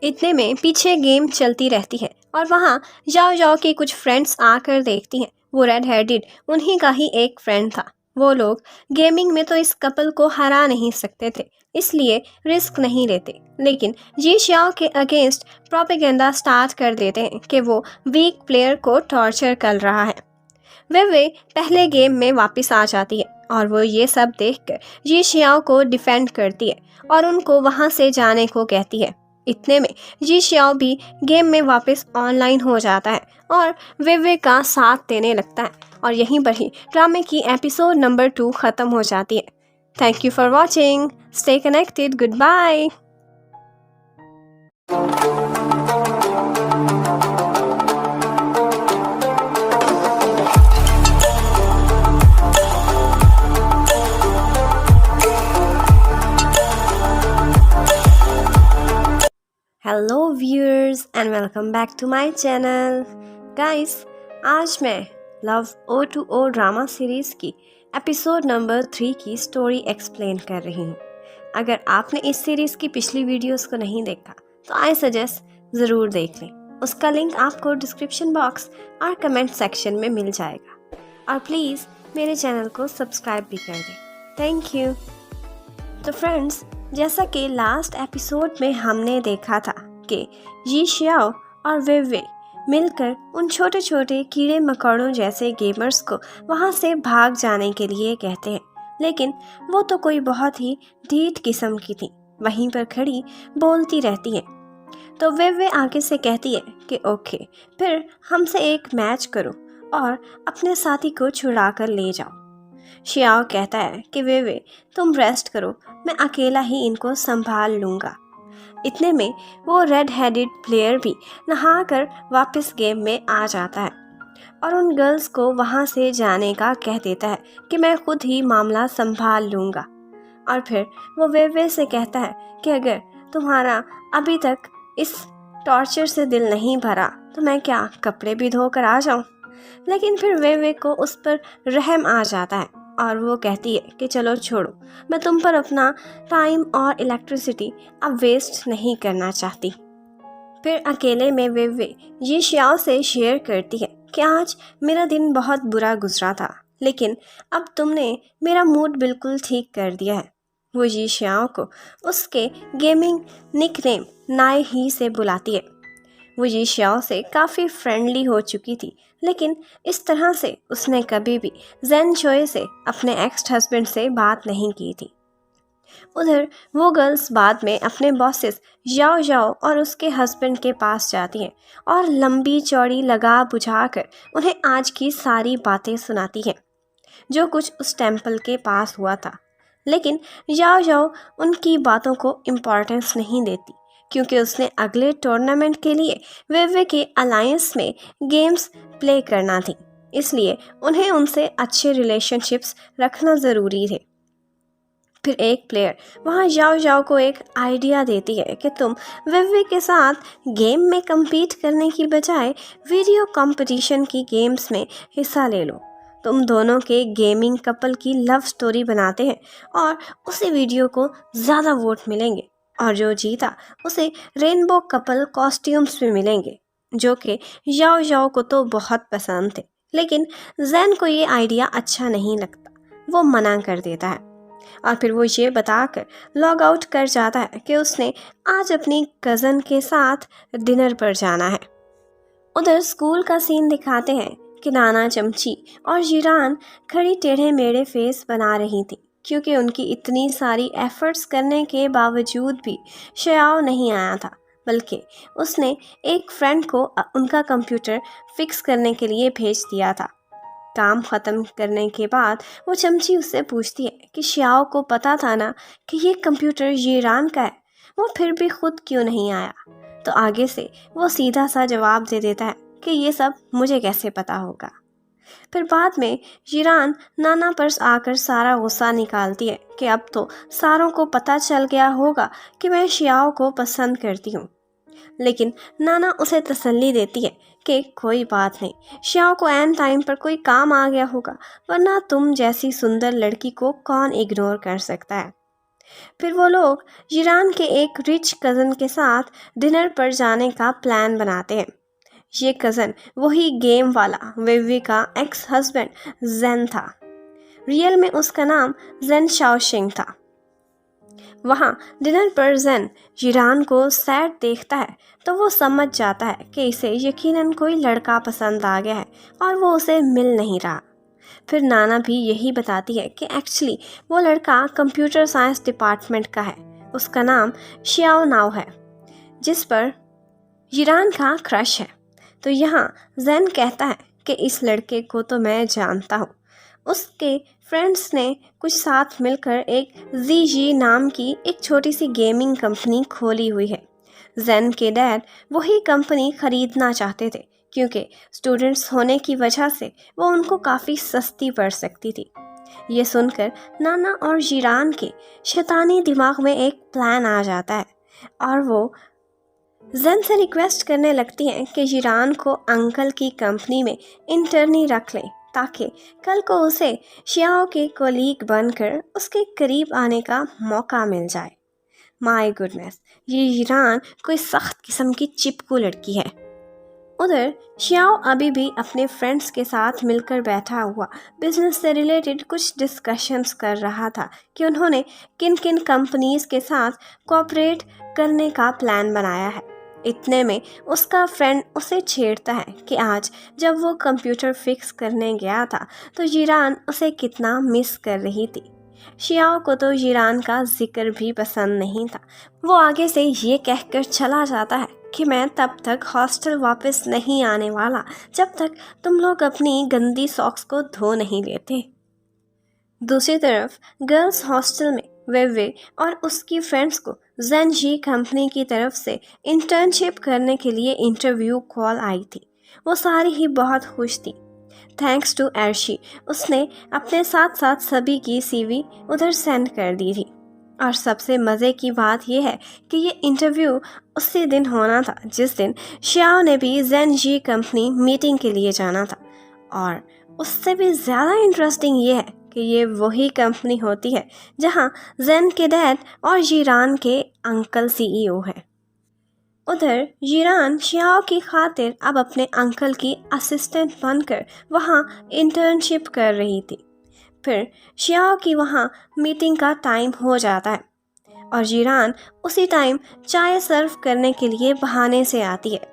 इतने में पीछे गेम चलती रहती है और वहाँ जाओ जाओ के कुछ फ्रेंड्स आकर देखती हैं। वो रेड हेडेड उन्हीं का ही एक फ्रेंड था। वो लोग गेमिंग में तो इस कपल को हरा नहीं सकते थे, इसलिए रिस्क नहीं लेते, लेकिन जी श्याओ के अगेंस्ट प्रोपेगेंडा स्टार्ट कर देते हैं कि वो वीक प्लेयर को टॉर्चर कर रहा है। वे पहले गेम में वापस आ जाती है और वो ये सब देखकर जी श्याओ को डिफेंड करती है और उनको वहाँ से जाने को कहती है। इतने में जी श्याओ भी गेम में वापस ऑनलाइन हो जाता है और वे का साथ देने लगता है और यहीं पर ही ड्रामे की एपिसोड नंबर 2 ख़त्म हो जाती है। Thank you for watching, stay connected, good bye. Hello viewers and welcome back to my channel. Guys, आज मैं लव O2O ड्रामा सीरीज़ की एपिसोड नंबर 3 की स्टोरी एक्सप्लेन कर रही हूँ। अगर आपने इस सीरीज़ की पिछली वीडियोस को नहीं देखा तो आई सजेस्ट ज़रूर देख लें। उसका लिंक आपको डिस्क्रिप्शन बॉक्स और कमेंट सेक्शन में मिल जाएगा। और प्लीज़ मेरे चैनल को सब्सक्राइब भी कर दें। Thank you. तो फ्रेंड्स, जैसा कि लास्ट एपिसोड में हमने देखा था कि जी श्याओ और वे मिलकर उन छोटे छोटे कीड़े मकोड़ों जैसे गेमर्स को वहाँ से भाग जाने के लिए कहते हैं, लेकिन वो तो कोई बहुत ही ढीठ किस्म की थी, वहीं पर खड़ी बोलती रहती है। तो वे आगे से कहती है कि ओके, फिर हमसे एक मैच करो और अपने साथी को छुड़ा कर ले जाओ। श्याओ कहता है कि वे तुम रेस्ट करो, मैं अकेला ही इनको संभाल लूँगा। इतने में वो रेड हेडेड प्लेयर भी नहाकर वापस गेम में आ जाता है और उन गर्ल्स को वहाँ से जाने का कह देता है कि मैं खुद ही मामला संभाल लूँगा। और फिर वो वे से कहता है कि अगर तुम्हारा अभी तक इस टॉर्चर से दिल नहीं भरा तो मैं क्या कपड़े भी धोकर आ जाऊँ। लेकिन फिर वे को उस पर रहम आ जाता है और वो कहती है कि चलो छोड़ो, मैं तुम पर अपना टाइम और इलेक्ट्रिसिटी अब वेस्ट नहीं करना चाहती। फिर अकेले में वे जी श्याओ से शेयर करती है कि आज मेरा दिन बहुत बुरा गुजरा था, लेकिन अब तुमने मेरा मूड बिल्कुल ठीक कर दिया है। वो जी श्याओ को उसके गेमिंग निकनेम नाई ही से बुलाती है। वो जी श्याओ से काफ़ी फ्रेंडली हो चुकी थी, लेकिन इस तरह से उसने कभी भी जेन चोए से अपने एक्स हस्बैंड से बात नहीं की थी। उधर वो गर्ल्स बाद में अपने बॉसेस जाओ जाओ और उसके हस्बैंड के पास जाती हैं और लंबी चौड़ी लगा बुझाकर उन्हें आज की सारी बातें सुनाती हैं जो कुछ उस टेम्पल के पास हुआ था। लेकिन जाओ जाओ उनकी बातों को इम्पोर्टेंस नहीं देती, क्योंकि उसने अगले टूर्नामेंट के लिए वे के अलायंस में गेम्स प्ले करना थी, इसलिए उन्हें उनसे अच्छे रिलेशनशिप्स रखना ज़रूरी थे। फिर एक प्लेयर वहाँ जाओ जाओ को एक आइडिया देती है कि तुम वे के साथ गेम में compete करने की बजाय वीडियो कंपटीशन की गेम्स में हिस्सा ले लो। तुम दोनों के गेमिंग कपल की लव स्टोरी बनाते हैं और उसी वीडियो को ज़्यादा वोट मिलेंगे और जो जीता उसे रेनबो कपल कॉस्ट्यूम्स भी मिलेंगे, जो कि याओ याओ को तो बहुत पसंद थे। लेकिन जैन को ये आइडिया अच्छा नहीं लगता, वो मना कर देता है। और फिर वो ये बताकर लॉग आउट कर जाता है कि उसने आज अपनी कज़न के साथ डिनर पर जाना है। उधर स्कूल का सीन दिखाते हैं कि नाना चमची और जीरान खड़ी टेढ़े मेढ़े फेस बना रही थी, क्योंकि उनकी इतनी सारी एफर्ट्स करने के बावजूद भी श्याओ नहीं आया था, बल्कि उसने एक फ्रेंड को उनका कंप्यूटर फिक्स करने के लिए भेज दिया था। काम ख़त्म करने के बाद वो चमची उससे पूछती है कि श्याओ को पता था ना कि ये कंप्यूटर जीरान का है, वो फिर भी खुद क्यों नहीं आया। तो आगे से वो सीधा सा जवाब दे देता है कि ये सब मुझे कैसे पता होगा। फिर बाद में जीरान नाना पर आकर सारा गुस्सा निकालती है कि अब तो सारों को पता चल गया होगा कि मैं श्याओ को पसंद करती हूँ। लेकिन नाना उसे तसल्ली देती है कि कोई बात नहीं, श्याओ को एन टाइम पर कोई काम आ गया होगा, वरना तुम जैसी सुंदर लड़की को कौन इग्नोर कर सकता है। फिर वो लोग जीरान के एक रिच कज़न के साथ डिनर पर जाने का प्लान बनाते हैं। ये कज़न वही गेम वाला वेवी का एक्स हस्बैंड जेन था। रियल में उसका नाम जेन शाओशिंग था। वहाँ डिनर पर जेन जीरान को सैड देखता है तो वो समझ जाता है कि इसे यकीनन कोई लड़का पसंद आ गया है और वो उसे मिल नहीं रहा। फिर नाना भी यही बताती है कि एक्चुअली वो लड़का कंप्यूटर साइंस डिपार्टमेंट का है, उसका नाम शियाओ नाओ है, जिस पर जीरान का क्रश है। तो यहाँ जेन कहता है कि इस लड़के को तो मैं जानता हूँ, उसके फ्रेंड्स ने कुछ साथ मिलकर एक जी नाम की एक छोटी सी गेमिंग कंपनी खोली हुई है। जेन के डैड वही कंपनी खरीदना चाहते थे, क्योंकि स्टूडेंट्स होने की वजह से वो उनको काफ़ी सस्ती पड़ सकती थी। ये सुनकर नाना और जीरान के शैतानी दिमाग में एक प्लान आ जाता है और वो जेन से रिक्वेस्ट करने लगती हैं कि जीरान को अंकल की कंपनी में इंटर्नी रख लें, ताकि कल को उसे शियाओ के कोलीग बनकर उसके करीब आने का मौका मिल जाए। माय गुडनेस, ये जीरान कोई सख्त किस्म की चिपकू लड़की है। उधर शियाओ अभी भी अपने फ्रेंड्स के साथ मिलकर बैठा हुआ बिजनेस से रिलेटेड कुछ डिस्कशंस कर रहा था कि उन्होंने किन किन कंपनीज के साथ कोऑपरेट करने का प्लान बनाया है। इतने में उसका फ्रेंड उसे छेड़ता है कि आज जब वो कंप्यूटर फिक्स करने गया था तो जीरान उसे कितना मिस कर रही थी। शियाओ को तो जीरान का जिक्र भी पसंद नहीं था। वो आगे से ये कहकर चला जाता है कि मैं तब तक हॉस्टल वापस नहीं आने वाला जब तक तुम लोग अपनी गंदी सॉक्स को धो नहीं लेते। दूसरी तरफ गर्ल्स हॉस्टल में वेवे और उसकी फ्रेंड्स को जेनजी कंपनी की तरफ से इंटर्नशिप करने के लिए इंटरव्यू कॉल आई थी। वो सारी ही बहुत खुश थी। थैंक्स टू अर्शी, उसने अपने साथ साथ सभी की सीवी उधर सेंड कर दी थी। और सबसे मज़े की बात यह है कि ये इंटरव्यू उसी दिन होना था जिस दिन श्याओ ने भी जेनजी कंपनी मीटिंग के लिए जाना था। और उससे भी ज़्यादा इंटरेस्टिंग ये है कि ये वही कंपनी होती है जहाँ जेन के डैड और जीरान के अंकल सीईओ हैं। उधर जीरान शियाओ की खातिर अब अपने अंकल की असिस्टेंट बनकर वहाँ इंटर्नशिप कर रही थी। फिर शियाओ की वहाँ मीटिंग का टाइम हो जाता है और जीरान उसी टाइम चाय सर्व करने के लिए बहाने से आती है।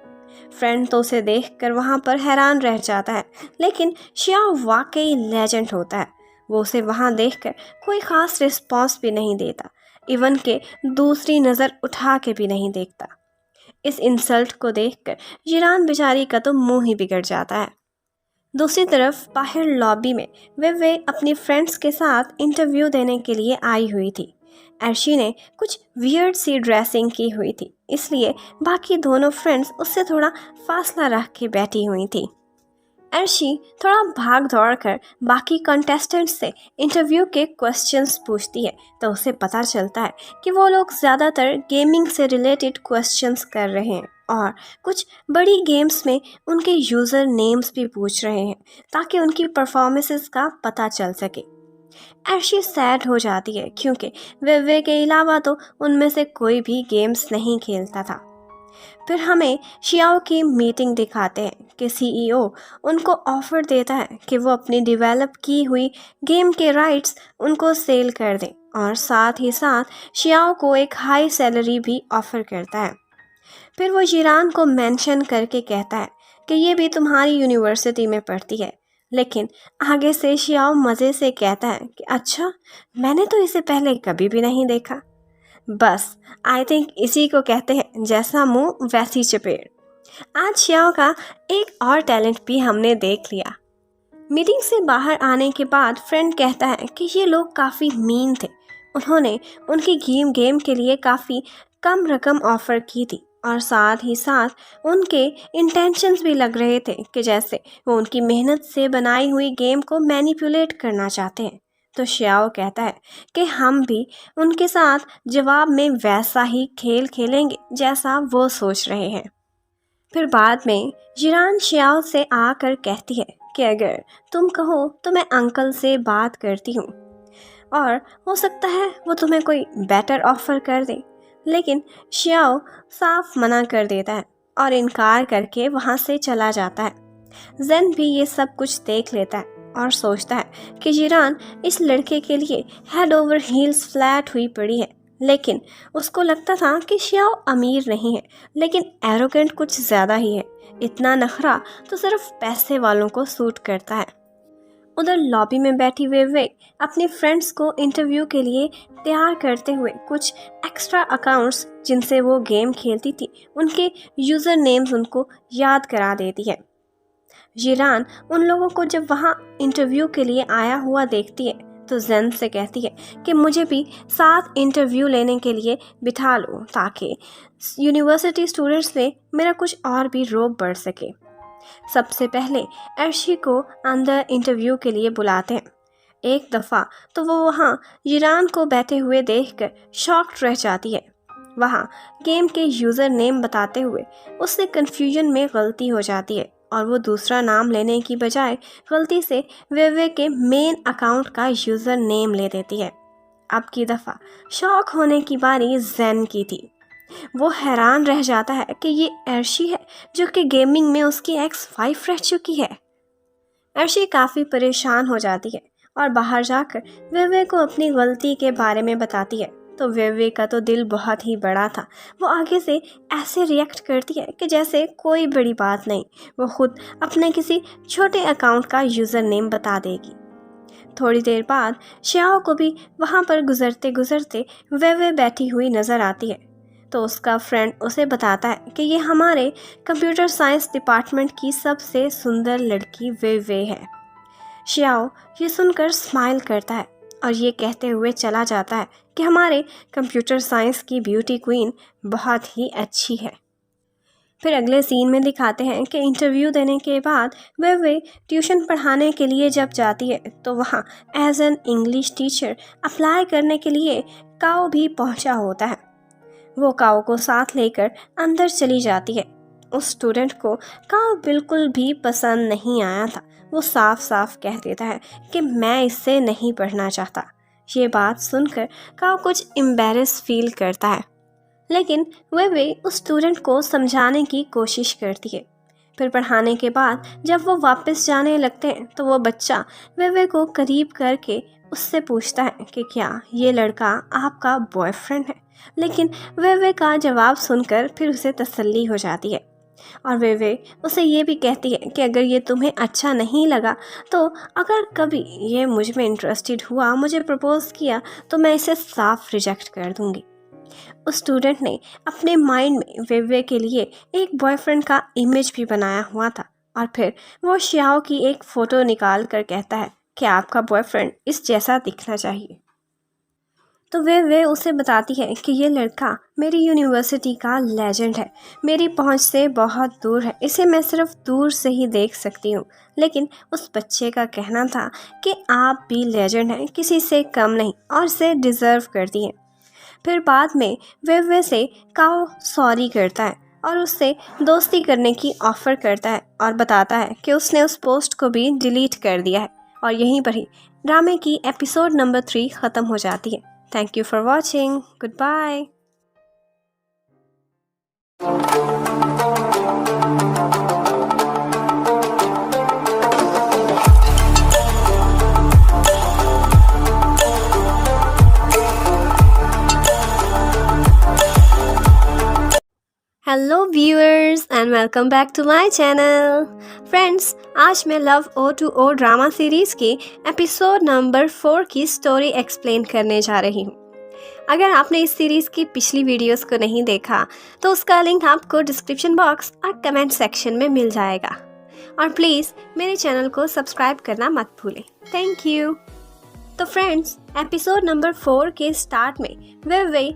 फ्रेंड तो उसे देखकर वहाँ पर हैरान रह जाता है, लेकिन शियाओ वाकई लेजेंड होता है। वो उसे वहाँ देखकर कोई ख़ास रिस्पॉन्स भी नहीं देता, इवन के दूसरी नज़र उठा के भी नहीं देखता। इस इंसल्ट को देखकर जीरान बेचारी का तो मुंह ही बिगड़ जाता है। दूसरी तरफ बाहर लॉबी में वे अपनी फ्रेंड्स के साथ इंटरव्यू देने के लिए आई हुई थी। अर्शी ने कुछ वियर्ड सी ड्रेसिंग की हुई थी, इसलिए बाकी दोनों फ्रेंड्स उससे थोड़ा फासला रख के बैठी हुई थी। अर्शी थोड़ा भाग दौड़ कर बाकी कंटेस्टेंट्स से इंटरव्यू के क्वेश्चंस पूछती है, तो उसे पता चलता है कि वो लोग ज़्यादातर गेमिंग से रिलेटेड क्वेश्चंस कर रहे हैं और कुछ बड़ी गेम्स में उनके यूज़र नेम्स भी पूछ रहे हैं ताकि उनकी परफॉर्मेंसेस का पता चल सके। अर्शी सैड हो जाती है क्योंकि वे के अलावा तो उनमें से कोई भी गेम्स नहीं खेलता था। फिर हमें शियाओ की मीटिंग दिखाते हैं कि सीईओ उनको ऑफ़र देता है कि वो अपनी डेवलप की हुई गेम के राइट्स उनको सेल कर दें और साथ ही साथ शियाओ को एक हाई सैलरी भी ऑफ़र करता है। फिर वो जिरान को मेंशन करके कहता है कि ये भी तुम्हारी यूनिवर्सिटी में पढ़ती है। लेकिन आगे से शियाओ मज़े से कहता है कि अच्छा, मैंने तो इसे पहले कभी भी नहीं देखा। बस, आई थिंक इसी को कहते हैं जैसा मुंह वैसी चपेट। आज शियाओ का एक और टैलेंट भी हमने देख लिया। मीटिंग से बाहर आने के बाद फ्रेंड कहता है कि ये लोग काफ़ी मीन थे। उन्होंने उनकी गेम के लिए काफ़ी कम रकम ऑफ़र की थी और साथ ही साथ उनके इंटेंशंस भी लग रहे थे कि जैसे वो उनकी मेहनत से बनाई हुई गेम को मैनिपुलेट करना चाहते हैं। तो शियाओ कहता है कि हम भी उनके साथ जवाब में वैसा ही खेल खेलेंगे जैसा वो सोच रहे हैं। फिर बाद में जिरान शियाओ से आकर कहती है कि अगर तुम कहो तो मैं अंकल से बात करती हूँ और हो सकता है वो तुम्हें कोई बेटर ऑफ़र कर दे। लेकिन शियाओ साफ मना कर देता है और इनकार करके वहाँ से चला जाता है। जेन भी ये सब कुछ देख लेता है और सोचता है कि जिरान इस लड़के के लिए हेड ओवर हील्स फ्लैट हुई पड़ी है। लेकिन उसको लगता था कि शियाओ अमीर नहीं है, लेकिन एरोगेंट कुछ ज़्यादा ही है। इतना नखरा तो सिर्फ पैसे वालों को सूट करता है। उधर लॉबी में बैठी वे अपने फ्रेंड्स को इंटरव्यू के लिए तैयार करते हुए कुछ एक्स्ट्रा अकाउंट्स जिनसे वो गेम खेलती थी उनके यूज़र नेम्स उनको याद करा देती है। जिरान उन लोगों को जब वहाँ इंटरव्यू के लिए आया हुआ देखती है तो जेन से कहती है कि मुझे भी साथ इंटरव्यू लेने के लिए बिठा लो ताकि यूनिवर्सिटी स्टूडेंट्स में मेरा कुछ और भी रोब बढ़ सके। सबसे पहले अर्शी को अंदर इंटरव्यू के लिए बुलाते हैं। एक दफ़ा तो वो वहाँ जिरान को बैठे हुए देखकर शॉक्ड रह जाती है। वहाँ गेम के यूज़र नेम बताते हुए उससे कन्फ्यूजन में गलती हो जाती है और वो दूसरा नाम लेने की बजाय गलती से वे के मेन अकाउंट का यूज़र नेम ले देती है। अब की दफ़ा शॉक होने की बारी जेन की थी। वो हैरान रह जाता है कि ये अर्शी है जो कि गेमिंग में उसकी X5 रह चुकी है। अर्शी काफ़ी परेशान हो जाती है और बाहर जाकर वे को अपनी गलती के बारे में बताती है। तो वे का तो दिल बहुत ही बड़ा था। वो आगे से ऐसे रिएक्ट करती है कि जैसे कोई बड़ी बात नहीं, वो खुद अपने किसी छोटे अकाउंट का यूज़र नेम बता देगी। थोड़ी देर बाद शियाओ को भी वहाँ पर गुजरते गुजरते वे बैठी हुई नज़र आती है। तो उसका फ्रेंड उसे बताता है कि ये हमारे कंप्यूटर साइंस डिपार्टमेंट की सबसे सुंदर लड़की वे है। शियाओ ये सुनकर स्माइल करता है और ये कहते हुए चला जाता है कि हमारे कंप्यूटर साइंस की ब्यूटी क्वीन बहुत ही अच्छी है। फिर अगले सीन में दिखाते हैं कि इंटरव्यू देने के बाद वे ट्यूशन पढ़ाने के लिए जब जाती है तो वहाँ as an English teacher apply करने के लिए काओ भी पहुँचा होता है। वो काओ को साथ लेकर अंदर चली जाती है। उस स्टूडेंट को काओ बिल्कुल भी पसंद नहीं आया था। वो साफ साफ कह देता है कि मैं इससे नहीं पढ़ना चाहता। ये बात सुनकर काओ कुछ एम्बैरेस फील करता है, लेकिन वे उस स्टूडेंट को समझाने की कोशिश करती है। फिर पढ़ाने के बाद जब वो वापस जाने लगते हैं तो वो बच्चा वे को करीब करके उससे पूछता है कि क्या ये लड़का आपका बॉयफ्रेंड है। लेकिन वे का जवाब सुनकर फिर उसे तसल्ली हो जाती है और वे उसे ये भी कहती है कि अगर ये तुम्हें अच्छा नहीं लगा तो अगर कभी ये मुझ में इंटरेस्टेड हुआ, मुझे प्रपोज किया, तो मैं इसे साफ रिजेक्ट कर दूंगी। उस स्टूडेंट ने अपने माइंड में वे के लिए एक बॉयफ्रेंड का इमेज भी बनाया हुआ था और फिर वो शियाओ की एक फ़ोटो निकाल कर कहता है कि आपका बॉयफ्रेंड इस जैसा दिखना चाहिए। तो वे उसे बताती है कि ये लड़का मेरी यूनिवर्सिटी का लेजेंड है, मेरी पहुंच से बहुत दूर है, इसे मैं सिर्फ दूर से ही देख सकती हूँ। लेकिन उस बच्चे का कहना था कि आप भी लेजेंड हैं, किसी से कम नहीं और इसे डिज़र्व करती हैं। फिर बाद में वे से काओ सॉरी करता है और उससे दोस्ती करने की ऑफ़र करता है और बताता है कि उसने उस पोस्ट को भी डिलीट कर दिया है। और यहीं पर ही ड्रामे की एपिसोड नंबर 3 ख़त्म हो जाती है। Thank you for watching. Good bye. Hello viewers and welcome back to my channel. Friends, आज मैं लव O2O ड्रामा सीरीज़ के एपिसोड नंबर 4 की स्टोरी एक्सप्लेन करने जा रही हूँ। अगर आपने इस सीरीज़ की पिछली वीडियोस को नहीं देखा तो उसका लिंक आपको डिस्क्रिप्शन बॉक्स और कमेंट सेक्शन में मिल जाएगा। और प्लीज़ मेरे चैनल को सब्सक्राइब करना मत भूलें। Thank you. तो फ्रेंड्स, एपिसोड नंबर 4 के स्टार्ट में वे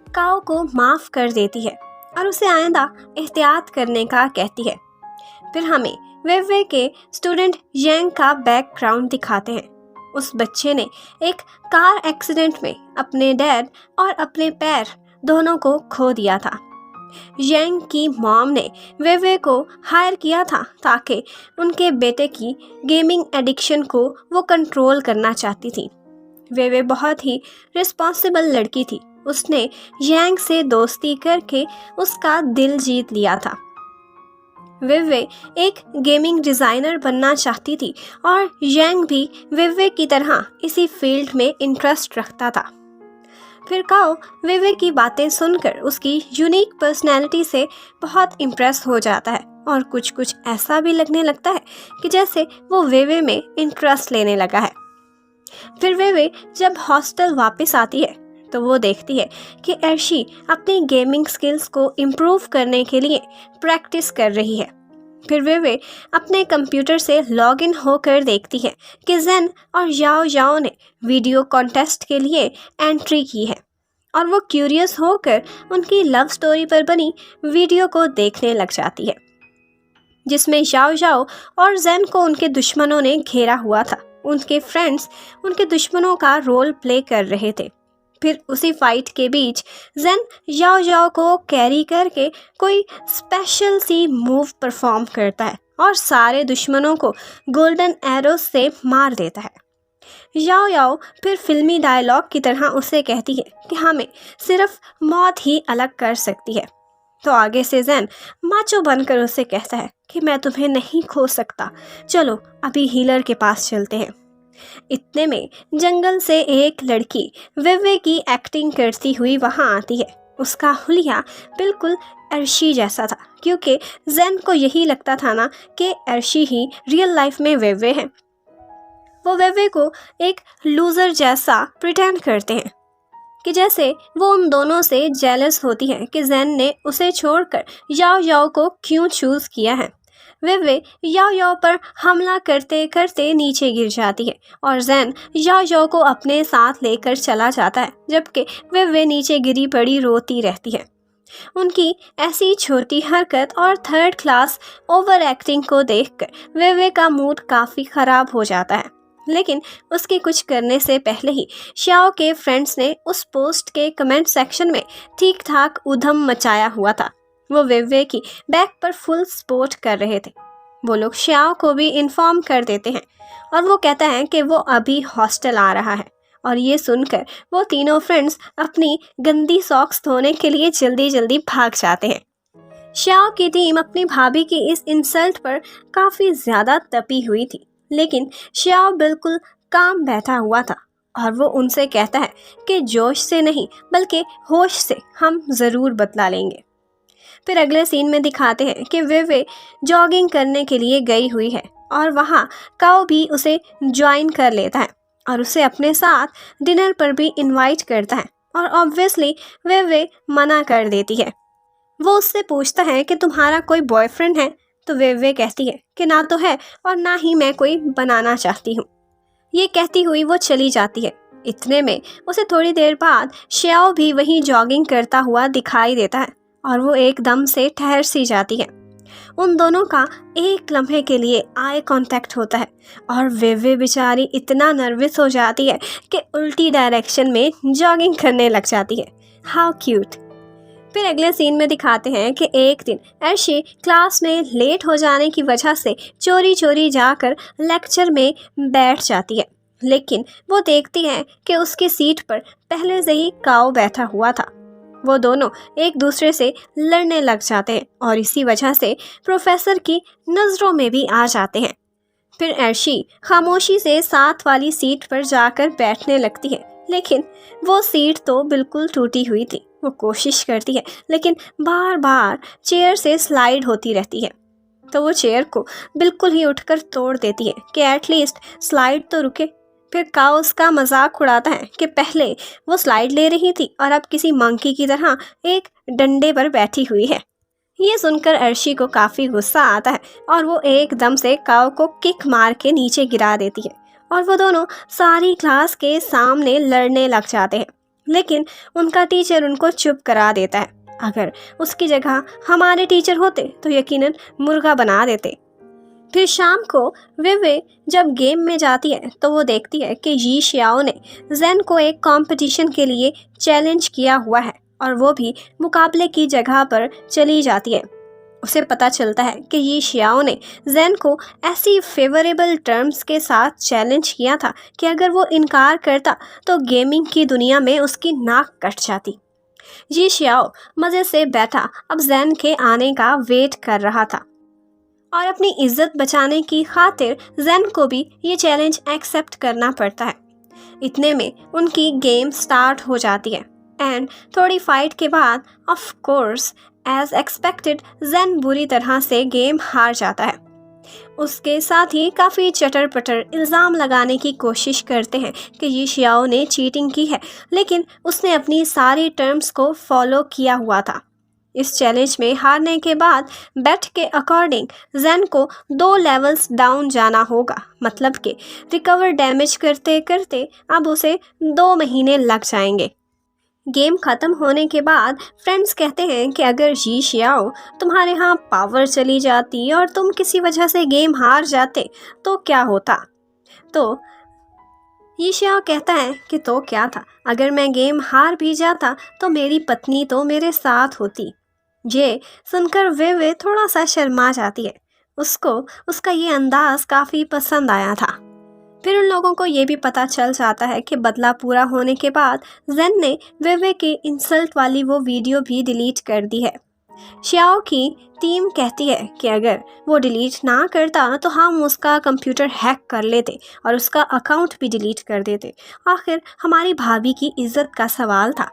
काओ को माफ़ कर देती है और उसे आइंदा एहतियात करने का कहती है। फिर हमें वे के स्टूडेंट यांग का बैकग्राउंड दिखाते हैं। उस बच्चे ने एक कार एक्सीडेंट में अपने डैड और अपने पैर दोनों को खो दिया था। यांग की मॉम ने वे को हायर किया था ताकि उनके बेटे की गेमिंग एडिक्शन को वो कंट्रोल करना चाहती थी। वे बहुत ही रिस्पॉन्सिबल लड़की थी। उसने यांग से दोस्ती करके उसका दिल जीत लिया था। वे एक गेमिंग डिज़ाइनर बनना चाहती थी और यांग भी वे की तरह इसी फील्ड में इंटरेस्ट रखता था। फिर काओ वे की बातें सुनकर उसकी यूनिक पर्सनैलिटी से बहुत इम्प्रेस हो जाता है और कुछ ऐसा भी लगने लगता है कि जैसे वो वे में इंटरेस्ट लेने लगा है। फिर वे जब हॉस्टल वापस आती है तो वो देखती है कि अर्शी अपनी गेमिंग स्किल्स को इम्प्रूव करने के लिए प्रैक्टिस कर रही है। फिर वे अपने कंप्यूटर से लॉगिन होकर देखती है कि जेन और याओ याओ ने वीडियो कॉन्टेस्ट के लिए एंट्री की है और वो क्यूरियस होकर उनकी लव स्टोरी पर बनी वीडियो को देखने लग जाती है, जिसमें याओ याओ और जेन को उनके दुश्मनों ने घेरा हुआ था। उनके फ्रेंड्स उनके दुश्मनों का रोल प्ले कर रहे थे। फिर उसी फाइट के बीच जेन याओ याओ को कैरी करके कोई स्पेशल सी मूव परफॉर्म करता है और सारे दुश्मनों को गोल्डन एरो से मार देता है। याओ याओ फिर फिल्मी डायलॉग की तरह उसे कहती है कि हमें सिर्फ मौत ही अलग कर सकती है। तो आगे से जेन माचो बनकर उसे कहता है कि मैं तुम्हें नहीं खो सकता, चलो अभी हीलर के पास चलते हैं। इतने में जंगल से एक लड़की वे की एक्टिंग करती हुई वहां आती है। उसका हुलिया बिल्कुल अर्शी जैसा था, क्योंकि जेन को यही लगता था ना कि अर्शी ही रियल लाइफ में वे है। वो वे को एक लूजर जैसा प्रिटेंड करते हैं कि जैसे वो उन दोनों से जेलस होती है कि जेन ने उसे छोड़कर याओ याओ को क्यों चूज किया है। वे याओ याओ पर हमला करते करते नीचे गिर जाती है और जेन याओ याओ को अपने साथ लेकर चला जाता है, जबकि वे नीचे गिरी पड़ी रोती रहती है। उनकी ऐसी छोटी हरकत और थर्ड क्लास ओवर एक्टिंग को देखकर वे का मूड काफ़ी ख़राब हो जाता है। लेकिन उसके कुछ करने से पहले ही श्याओ के फ्रेंड्स ने उस पोस्ट के कमेंट सेक्शन में ठीक ठाक उधम मचाया हुआ था। वो वे की बैक पर फुल सपोर्ट कर रहे थे। वो लोग श्याओ को भी इन्फॉर्म कर देते हैं और वो कहता है कि वो अभी हॉस्टल आ रहा है। और ये सुनकर वो तीनों फ्रेंड्स अपनी गंदी सॉक्स धोने के लिए जल्दी भाग जाते हैं। श्याओ की टीम अपनी भाभी की इस इंसल्ट पर काफ़ी ज़्यादा तपी हुई थी, लेकिन श्याओ बिल्कुल काम बैठा हुआ था और वो उनसे कहता है कि जोश से नहीं बल्कि होश से हम ज़रूर बदला लेंगे। फिर अगले सीन में दिखाते हैं कि वे जॉगिंग करने के लिए गई हुई है और वहाँ काओ भी उसे ज्वाइन कर लेता है और उसे अपने साथ डिनर पर भी इनवाइट करता है और ऑब्वियसली वे मना कर देती है। वो उससे पूछता है कि तुम्हारा कोई बॉयफ्रेंड है, तो वे कहती है कि ना तो है और ना ही मैं कोई बनाना चाहती हूँ। ये कहती हुई वो चली जाती है। इतने में उसे थोड़ी देर बाद श्याओ भी वहीं जॉगिंग करता हुआ दिखाई देता है और वो एकदम से ठहर सी जाती है। उन दोनों का एक लम्हे के लिए आई कांटेक्ट होता है और वे बेचारी इतना नर्वस हो जाती है कि उल्टी डायरेक्शन में जॉगिंग करने लग जाती है। How cute. फिर अगले सीन में दिखाते हैं कि एक दिन अर्शी क्लास में लेट हो जाने की वजह से चोरी जाकर लेक्चर में बैठ जाती है, लेकिन वो देखती है कि उसकी सीट पर पहले से ही काओ बैठा हुआ था। वो दोनों एक दूसरे से लड़ने लग जाते हैं और इसी वजह से प्रोफेसर की नज़रों में भी आ जाते हैं। फिर अर्शी खामोशी से साथ वाली सीट पर जाकर बैठने लगती है, लेकिन वो सीट तो बिल्कुल टूटी हुई थी। वो कोशिश करती है लेकिन बार बार चेयर से स्लाइड होती रहती है। तो वो चेयर को बिल्कुल ही उठकर तोड़ देती है कि एटलीस्ट स्लाइड तो रुके। फिर काओ उसका मजाक उड़ाता है कि पहले वो स्लाइड ले रही थी और अब किसी मंकी की तरह एक डंडे पर बैठी हुई है। ये सुनकर अर्शी को काफ़ी गुस्सा आता है और वो एकदम से काओ को किक मार के नीचे गिरा देती है और वो दोनों सारी क्लास के सामने लड़ने लग जाते हैं। लेकिन उनका टीचर उनको चुप करा देता है। अगर उसकी जगह हमारे टीचर होते तो यकीनन मुर्गा बना देते। फिर शाम को वे जब गेम में जाती है तो वो देखती है कि यी शियाओ ने जेन को एक कंपटीशन के लिए चैलेंज किया हुआ है और वो भी मुकाबले की जगह पर चली जाती है। उसे पता चलता है कि यी शियाओ ने जेन को ऐसी फेवरेबल टर्म्स के साथ चैलेंज किया था कि अगर वो इनकार करता तो गेमिंग की दुनिया में उसकी नाक कट जाती। यी शियाओ मज़े से बैठा अब जेन के आने का वेट कर रहा था और अपनी इज्जत बचाने की खातिर जेन को भी ये चैलेंज एक्सेप्ट करना पड़ता है। इतने में उनकी गेम स्टार्ट हो जाती है एंड थोड़ी फाइट के बाद ऑफ कोर्स एज एक्सपेक्टेड जेन बुरी तरह से गेम हार जाता है। उसके साथ ही काफ़ी चटर पटर इल्ज़ाम लगाने की कोशिश करते हैं कि ये शियाओ ने चीटिंग की है, लेकिन उसने अपनी सारी टर्म्स को फॉलो किया हुआ था। इस चैलेंज में हारने के बाद बेट के अकॉर्डिंग जेन को 2 लेवल्स डाउन जाना होगा, मतलब कि रिकवर डैमेज करते करते अब उसे 2 महीने लग जाएंगे। गेम ख़त्म होने के बाद फ्रेंड्स कहते हैं कि अगर यी शियाओ तुम्हारे यहाँ पावर चली जाती और तुम किसी वजह से गेम हार जाते तो क्या होता। तो यी शियाओ कहता है कि तो क्या था, अगर मैं गेम हार भी जाता तो मेरी पत्नी तो मेरे साथ होती। ये सुनकर वे थोड़ा सा शर्मा जाती है। उसको उसका ये अंदाज काफ़ी पसंद आया था। फिर उन लोगों को ये भी पता चल जाता है कि बदला पूरा होने के बाद जेन ने वे की इंसल्ट वाली वो वीडियो भी डिलीट कर दी है। शियाओ की टीम कहती है कि अगर वो डिलीट ना करता तो हम उसका कंप्यूटर हैक कर लेते और उसका अकाउंट भी डिलीट कर देते। आखिर हमारी भाभी की इज्जत का सवाल था।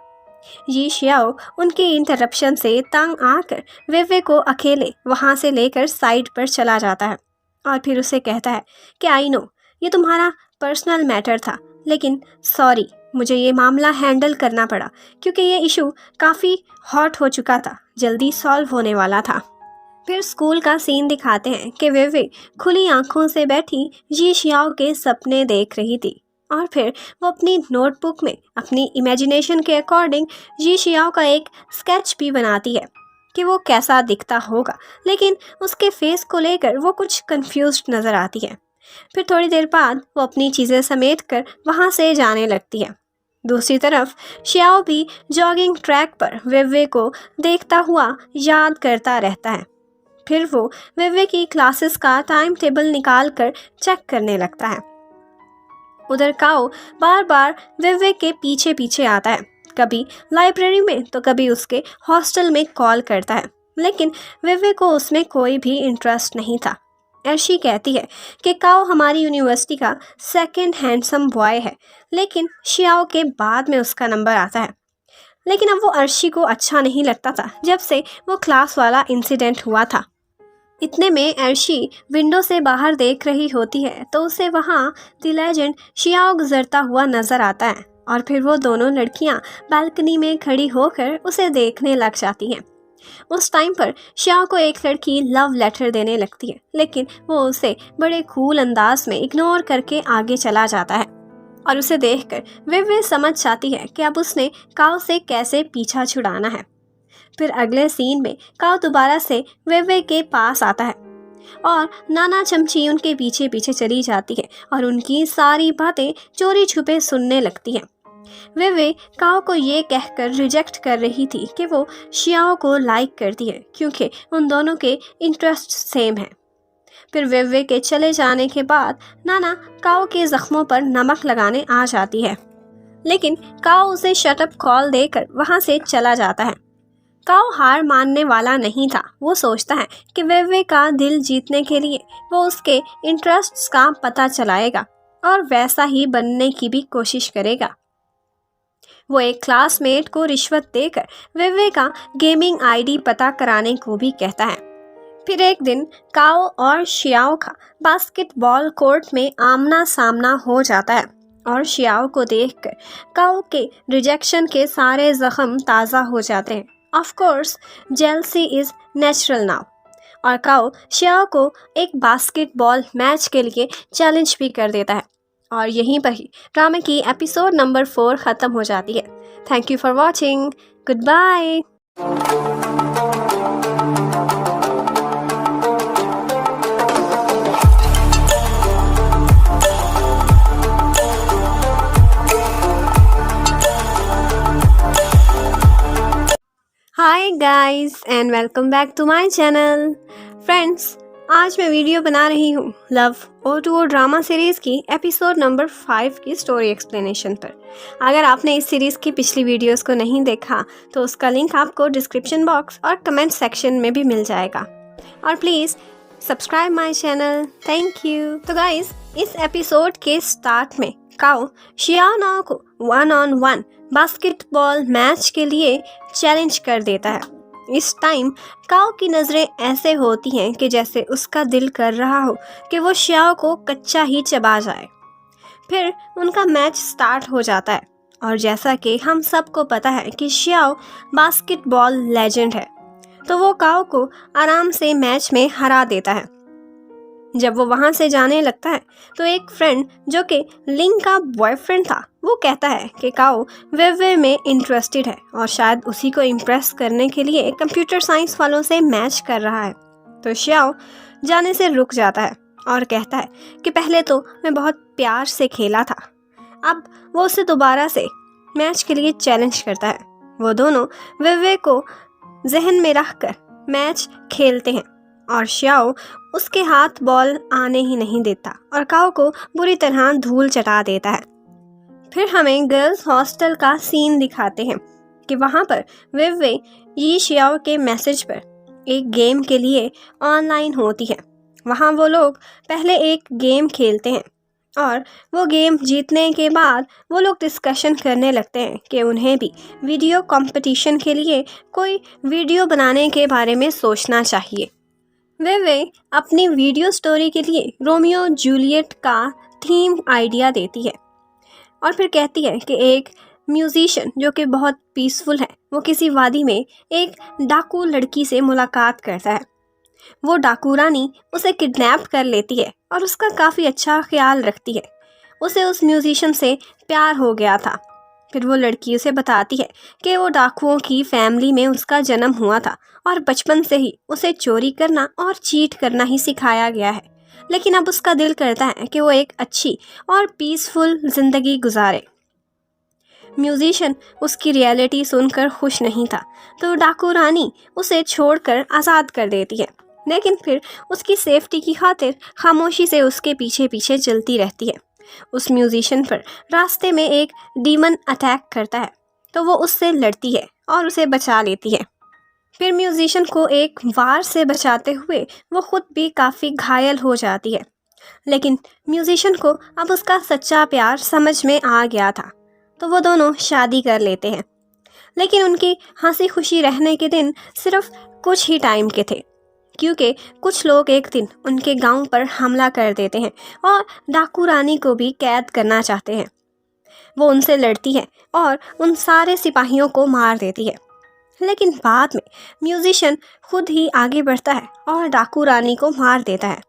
ये शियाओ उनके इंटरप्शन से तंग आकर वे को अकेले वहाँ से लेकर साइड पर चला जाता है और फिर उसे कहता है कि आई नो ये तुम्हारा पर्सनल मैटर था, लेकिन सॉरी मुझे ये मामला हैंडल करना पड़ा क्योंकि ये इशू काफ़ी हॉट हो चुका था, जल्दी सॉल्व होने वाला था। फिर स्कूल का सीन दिखाते हैं कि वे खुली आंखों से बैठी यी शियाओ के सपने देख रही थी और फिर वो अपनी नोटबुक में अपनी इमेजिनेशन के अकॉर्डिंग यी शियाओ का एक स्केच भी बनाती है कि वो कैसा दिखता होगा, लेकिन उसके फेस को लेकर वो कुछ कंफ्यूज्ड नज़र आती है। फिर थोड़ी देर बाद वो अपनी चीज़ें समेट कर वहाँ से जाने लगती है। दूसरी तरफ शियाओ भी जॉगिंग ट्रैक पर वे को देखता हुआ याद करता रहता है। फिर वो वे की क्लासेस का टाइम टेबल निकाल कर चेक करने लगता है। उधर काओ बार बार वे के पीछे पीछे आता है, कभी लाइब्रेरी में तो कभी उसके हॉस्टल में कॉल करता है, लेकिन वे को उसमें कोई भी इंटरेस्ट नहीं था। अर्शी कहती है कि काओ हमारी यूनिवर्सिटी का सेकंड हैंडसम बॉय है, लेकिन शियाओ के बाद में उसका नंबर आता है। लेकिन अब वो अर्शी को अच्छा नहीं लगता था जब से वो क्लास वाला इंसिडेंट हुआ था। इतने में अर्शी विंडो से बाहर देख रही होती है तो उसे वहाँ द लेजेंड शियाओ गुजरता हुआ नजर आता है और फिर वो दोनों लड़कियाँ बालकनी में खड़ी होकर उसे देखने लग जाती हैं। उस टाइम पर शियाओ को एक लड़की लव लेटर देने लगती है, लेकिन वो उसे बड़े कूल अंदाज में इग्नोर करके आगे चला जाता है और उसे देखकर वे समझ जाती है कि अब उसने काओ से कैसे पीछा छुड़ाना है। फिर अगले सीन में काओ दोबारा से वे के पास आता है और नाना चमची उनके पीछे पीछे चली जाती है और उनकी सारी बातें चोरी छुपे सुनने लगती हैं। वे काओ को ये कहकर रिजेक्ट कर रही थी कि वो शियाओ को लाइक करती है क्योंकि उन दोनों के इंटरेस्ट सेम है। फिर वे के चले जाने के बाद नाना काओ के जख्मों पर नमक लगाने आ जाती है, लेकिन काओ उसे शटअप कॉल देकर वहाँ से चला जाता है। काओ हार मानने वाला नहीं था। वो सोचता है कि वे का दिल जीतने के लिए वो उसके इंटरेस्ट्स का पता चलाएगा और वैसा ही बनने की भी कोशिश करेगा। वो एक क्लासमेट को रिश्वत देकर वेवे का गेमिंग आईडी पता कराने को भी कहता है। फिर एक दिन काओ और शियाओ का बास्केटबॉल कोर्ट में आमना सामना हो जाता है और शियाओ को देखकर काओ के रिजेक्शन के सारे जख्म ताज़ा हो जाते हैं। Of course jealousy is natural now. और काओ शियाओ को एक बास्केटबॉल मैच के लिए चैलेंज भी कर देता है। और यहीं पर ही ड्रामे की एपिसोड नंबर 4 ख़त्म हो जाती है। Thank you for watching. Goodbye. Hi guys and welcome back to my channel. Friends, आज मैं वीडियो बना रही हूँ लव O2O ड्रामा सीरीज़ की एपिसोड नंबर 5 की स्टोरी एक्सप्लेनेशन पर। अगर आपने इस सीरीज़ की पिछली वीडियोस को नहीं देखा तो उसका लिंक आपको डिस्क्रिप्शन बॉक्स और कमेंट सेक्शन में भी मिल जाएगा। और please subscribe my channel. Thank you. तो गाइस, इस एपिसोड के स्टार्ट में काओ शियाओ को 1-on-1 बास्केटबॉल मैच के लिए चैलेंज कर देता है। इस टाइम काओ की नज़रें ऐसे होती हैं कि जैसे उसका दिल कर रहा हो कि वो शियाओ को कच्चा ही चबा जाए। फिर उनका मैच स्टार्ट हो जाता है और जैसा कि हम सबको पता है कि शियाओ बास्केटबॉल लेजेंड है, तो वो काओ को आराम से मैच में हरा देता है। जब वो वहाँ से जाने लगता है तो एक फ्रेंड जो कि लिंग का बॉयफ्रेंड था, वो कहता है कि काओ वेवे में इंटरेस्टेड है और शायद उसी को इम्प्रेस करने के लिए कंप्यूटर साइंस वालों से मैच कर रहा है। तो शियाओ जाने से रुक जाता है और कहता है कि पहले तो मैं बहुत प्यार से खेला था। अब वो उसे दोबारा से मैच के लिए चैलेंज करता है। वो दोनों वेवे को जहन में रखकर मैच खेलते हैं और शियाओ उसके हाथ बॉल आने ही नहीं देता और काओ को बुरी तरह धूल चटा देता है। फिर हमें गर्ल्स हॉस्टल का सीन दिखाते हैं कि वहाँ पर वेवे यी शियाओ के मैसेज पर एक गेम के लिए ऑनलाइन होती है। वहाँ वो लोग पहले एक गेम खेलते हैं और वो गेम जीतने के बाद वो लोग डिस्कशन करने लगते हैं कि उन्हें भी वीडियो कंपटीशन के लिए कोई वीडियो बनाने के बारे में सोचना चाहिए। वेवे अपनी वीडियो स्टोरी के लिए रोमियो जूलियट का थीम आइडिया देती है और फिर कहती है कि एक म्यूजिशियन जो कि बहुत पीसफुल है, वो किसी वादी में एक डाकू लड़की से मुलाकात करता है। वो डाकू रानी उसे किडनैप कर लेती है और उसका काफ़ी अच्छा ख्याल रखती है। उसे उस म्यूजिशियन से प्यार हो गया था। फिर वो लड़की उसे बताती है कि वो डाकुओं की फैमिली में उसका जन्म हुआ था और बचपन से ही उसे चोरी करना और चीट करना ही सिखाया गया है, लेकिन अब उसका दिल करता है कि वो एक अच्छी और पीसफुल ज़िंदगी गुजारे। म्यूजिशियन उसकी रियलिटी सुनकर खुश नहीं था, तो डाकू रानी उसे छोड़कर आज़ाद कर देती है, लेकिन फिर उसकी सेफ्टी की खातिर खामोशी से उसके पीछे पीछे चलती रहती है। उस म्यूजिशियन पर रास्ते में एक डीमन अटैक करता है, तो वो उससे लड़ती है और उसे बचा लेती है। फिर म्यूजिशियन को एक वार से बचाते हुए वो खुद भी काफ़ी घायल हो जाती है, लेकिन म्यूजिशियन को अब उसका सच्चा प्यार समझ में आ गया था, तो वो दोनों शादी कर लेते हैं। लेकिन उनकी हंसी खुशी रहने के दिन सिर्फ कुछ ही टाइम के थे, क्योंकि कुछ लोग एक दिन उनके गांव पर हमला कर देते हैं और डाकू रानी को भी कैद करना चाहते हैं। वो उनसे लड़ती है और उन सारे सिपाहियों को मार देती है, लेकिन बाद में म्यूजिशियन खुद ही आगे बढ़ता है और डाकू रानी को मार देता है,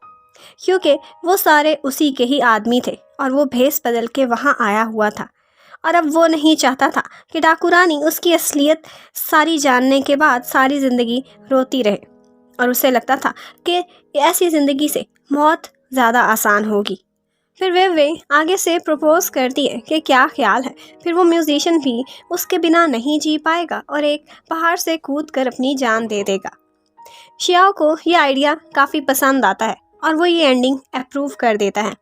क्योंकि वो सारे उसी के ही आदमी थे और वो भेस बदल के वहाँ आया हुआ था। और अब वो नहीं चाहता था कि डाकू रानी उसकी असलियत सारी जानने के बाद सारी ज़िंदगी रोती रहे, और उसे लगता था कि ऐसी ज़िंदगी से मौत ज़्यादा आसान होगी। फिर वे आगे से प्रपोज करती है कि क्या ख्याल है। फिर वो म्यूजिशियन भी उसके बिना नहीं जी पाएगा और एक पहाड़ से कूद कर अपनी जान दे देगा। शियाओ को ये आइडिया काफ़ी पसंद आता है और वो ये एंडिंग अप्रूव कर देता है।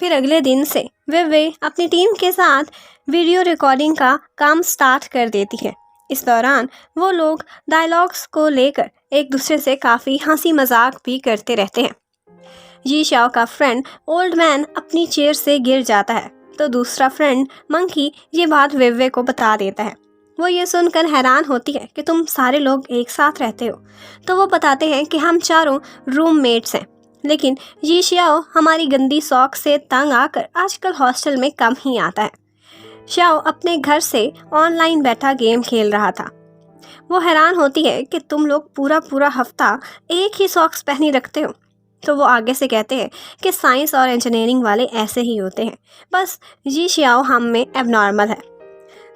फिर अगले दिन से वे अपनी टीम के साथ वीडियो रिकॉर्डिंग का काम स्टार्ट कर देती है। इस दौरान वो लोग डायलॉग्स को लेकर एक दूसरे से काफ़ी हंसी मजाक भी करते रहते हैं। जी शाओ का फ्रेंड ओल्ड मैन अपनी चेयर से गिर जाता है, तो दूसरा फ्रेंड मंकी ये बात वेवे को बता देता है। वो ये सुनकर हैरान होती है कि तुम सारे लोग एक साथ रहते हो। तो वो बताते हैं कि हम चारों रूममेट्स हैं, लेकिन ये शियाओ हमारी गंदी शौक से तंग आकर आजकल हॉस्टल में कम ही आता है। शियाओ अपने घर से ऑनलाइन बैठा गेम खेल रहा था। वो हैरान होती है कि तुम लोग पूरा पूरा हफ्ता एक ही सॉक्स पहनी रखते हो। तो वो आगे से कहते हैं कि साइंस और इंजीनियरिंग वाले ऐसे ही होते हैं, बस जी शियाओ हम में एबनॉर्मल है।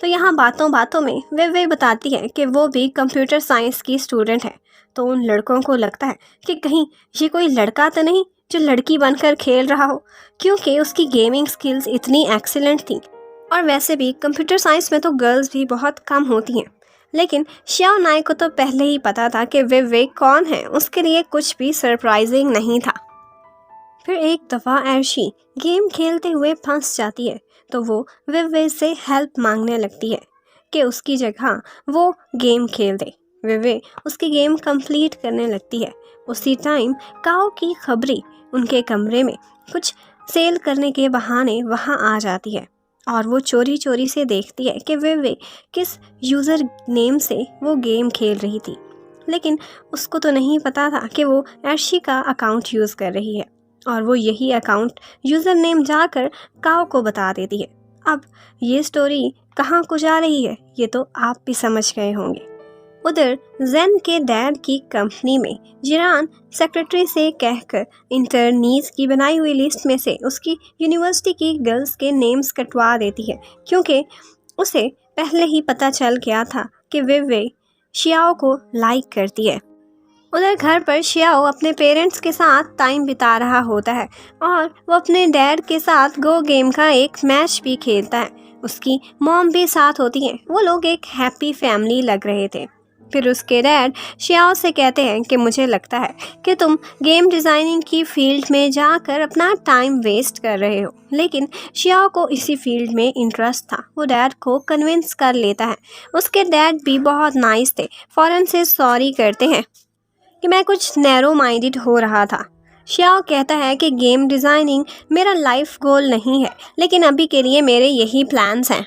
तो यहाँ बातों बातों में वे बताती है कि वो भी कंप्यूटर साइंस की स्टूडेंट है। तो उन लड़कों को लगता है कि कहीं ये कोई लड़का तो नहीं जो लड़की बनकर खेल रहा हो, क्योंकि उसकी गेमिंग स्किल्स इतनी एक्सीलेंट थी। और वैसे भी कंप्यूटर साइंस में तो गर्ल्स भी बहुत कम होती हैं। लेकिन शियाओ नाई को तो पहले ही पता था कि वे कौन है, उसके लिए कुछ भी सरप्राइजिंग नहीं था। फिर एक दफ़ा ऐशी गेम खेलते हुए फंस जाती है, तो वो वे से हेल्प मांगने लगती है कि उसकी जगह वो गेम खेल दे। वे उसकी गेम कंप्लीट करने लगती है। उसी टाइम काओ की खबरी उनके कमरे में कुछ सेल करने के बहाने वहाँ आ जाती है और वो चोरी चोरी से देखती है कि वे किस यूज़र नेम से वो गेम खेल रही थी। लेकिन उसको तो नहीं पता था कि वो ऐशी का अकाउंट यूज़ कर रही है और वो यही अकाउंट यूज़र नेम जाकर काओ को बता देती है। अब ये स्टोरी कहाँ को जा रही है ये तो आप भी समझ गए होंगे। उधर जेन के डैड की कंपनी में जिरान सेक्रेटरी से कहकर इंटर्नीज की बनाई हुई लिस्ट में से उसकी यूनिवर्सिटी की गर्ल्स के नेम्स कटवा देती है, क्योंकि उसे पहले ही पता चल गया था कि वे शियाओ को लाइक करती है। उधर घर पर शियाओ अपने पेरेंट्स के साथ टाइम बिता रहा होता है और वो अपने डैड के साथ गो गेम का एक मैच भी खेलता है। उसकी मॉम भी साथ होती है। वो लोग एक हैप्पी फैमिली लग रहे थे। फिर उसके डैड शियाओ से कहते हैं कि मुझे लगता है कि तुम गेम डिज़ाइनिंग की फील्ड में जाकर अपना टाइम वेस्ट कर रहे हो। लेकिन शियाओ को इसी फील्ड में इंटरेस्ट था। वो डैड को कन्विंस कर लेता है। उसके डैड भी बहुत नाइस थे, फ़ौरन से सॉरी करते हैं कि मैं कुछ नैरो माइंडेड हो रहा था। शियाओ कहता है कि गेम डिज़ाइनिंग मेरा लाइफ गोल नहीं है, लेकिन अभी के लिए मेरे यही प्लान्स हैं।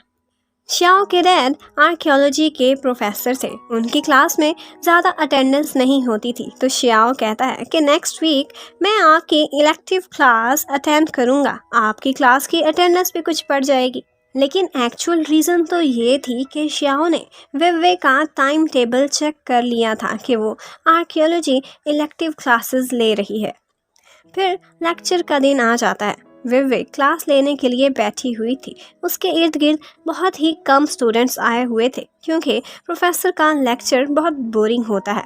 शियाओ के डैड आर्कियोलॉजी के प्रोफेसर थे। उनकी क्लास में ज़्यादा अटेंडेंस नहीं होती थी, तो शियाओ कहता है कि नेक्स्ट वीक मैं आपकी इलेक्टिव क्लास अटेंड करूँगा। आपकी क्लास की अटेंडेंस भी कुछ बढ़ जाएगी। लेकिन एक्चुअल रीज़न तो ये थी कि शियाओ ने वे का टाइम टेबल चेक कर लिया था कि वो आर्कियोलॉजी इलेक्टिव क्लासेस ले रही है। फिर लेक्चर का दिन आ जाता है। वे क्लास लेने के लिए बैठी हुई थी। उसके इर्द गिर्द बहुत ही कम स्टूडेंट्स आए हुए थे, क्योंकि प्रोफेसर का लेक्चर बहुत बोरिंग होता है।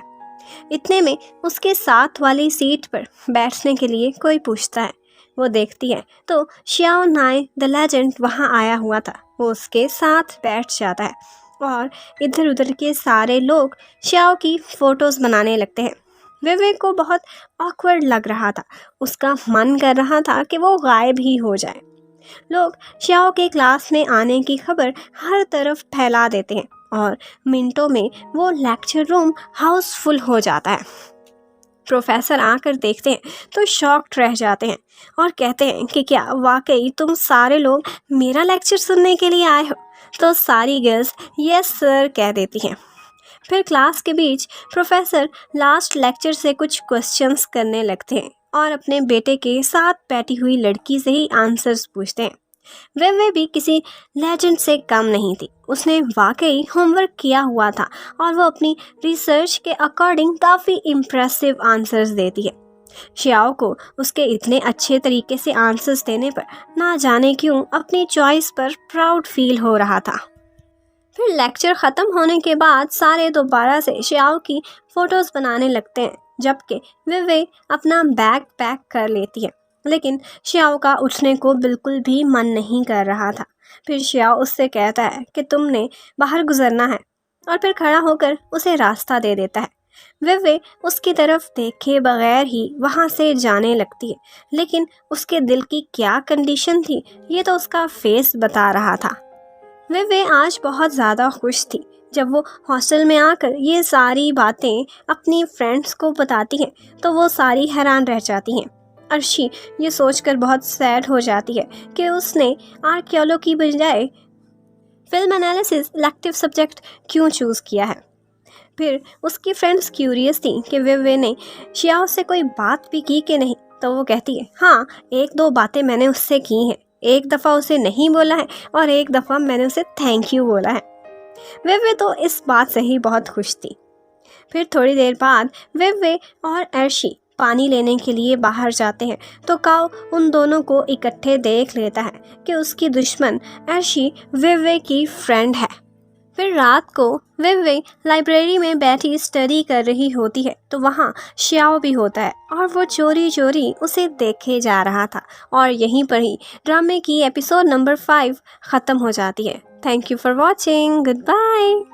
इतने में उसके साथ वाली सीट पर बैठने के लिए कोई पूछता है। वो देखती है तो शियाओ नाई द लेजेंड वहाँ आया हुआ था। वो उसके साथ बैठ जाता है और इधर उधर के सारे लोग शियाओ की फ़ोटोज़ बनाने लगते हैं। वे को बहुत ऑकवर्ड लग रहा था। उसका मन कर रहा था कि वो गायब ही हो जाए। लोग शियाओ के क्लास में आने की खबर हर तरफ फैला देते हैं और मिनटों में वो लेक्चर रूम हाउसफुल हो जाता है। प्रोफेसर आकर देखते हैं तो शॉक्ड रह जाते हैं और कहते हैं कि क्या वाकई तुम सारे लोग मेरा लेक्चर सुनने के लिए आए हो? तो सारी गर्ल्स यस सर कह देती हैं। फिर क्लास के बीच प्रोफेसर लास्ट लेक्चर से कुछ क्वेश्चंस करने लगते हैं और अपने बेटे के साथ बैठी हुई लड़की से ही आंसर्स पूछते हैं। वे भी किसी लेजेंड से कम नहीं थी। उसने वाकई होमवर्क किया हुआ था और वो अपनी रिसर्च के अकॉर्डिंग काफ़ी इम्प्रेसिव आंसर्स देती है। शियाओ को उसके इतने अच्छे तरीके से आंसर्स देने पर ना जाने क्यों अपनी चॉइस पर प्राउड फील हो रहा था। फिर लेक्चर ख़त्म होने के बाद सारे दोबारा से शियाओ की फ़ोटोज़ बनाने लगते हैं, जबकि वे अपना बैग पैक कर लेती है। लेकिन शियाओ का उठने को बिल्कुल भी मन नहीं कर रहा था। फिर शियाओ उससे कहता है कि तुमने बाहर गुजरना है और फिर खड़ा होकर उसे रास्ता दे देता है। वे उसकी तरफ देखे बगैर ही वहाँ से जाने लगती है। लेकिन उसके दिल की क्या कंडीशन थी ये तो उसका फेस बता रहा था। वे आज बहुत ज़्यादा खुश थी। जब वो हॉस्टल में आकर ये सारी बातें अपनी फ्रेंड्स को बताती हैं तो वो सारी हैरान रह जाती हैं। अर्शी ये सोचकर बहुत सैड हो जाती है कि उसने आर्कियोलॉजी की बजाय फिल्म एनालिसिस इलेक्टिव सब्जेक्ट क्यों चूज़ किया है। फिर उसकी फ्रेंड्स क्यूरियस थी कि वे ने शियाओ से कोई बात भी की कि नहीं, तो वो कहती है हाँ, 1-2 बातें मैंने उससे की हैं। एक दफ़ा उसे नहीं बोला है और एक दफ़ा मैंने उसे थैंक यू बोला है। वे तो इस बात से ही बहुत खुश थी। फिर थोड़ी देर बाद वे और अर्शी पानी लेने के लिए बाहर जाते हैं तो काओ उन दोनों को इकट्ठे देख लेता है कि उसकी दुश्मन अर्शी वे की फ्रेंड है। फिर रात को वे लाइब्रेरी में बैठी स्टडी कर रही होती है तो वहाँ श्याओ भी होता है और वो चोरी चोरी उसे देखे जा रहा था। और यहीं पर ही ड्रामे की एपिसोड नंबर 5 ख़त्म हो जाती है। Thank you for watching. Good bye.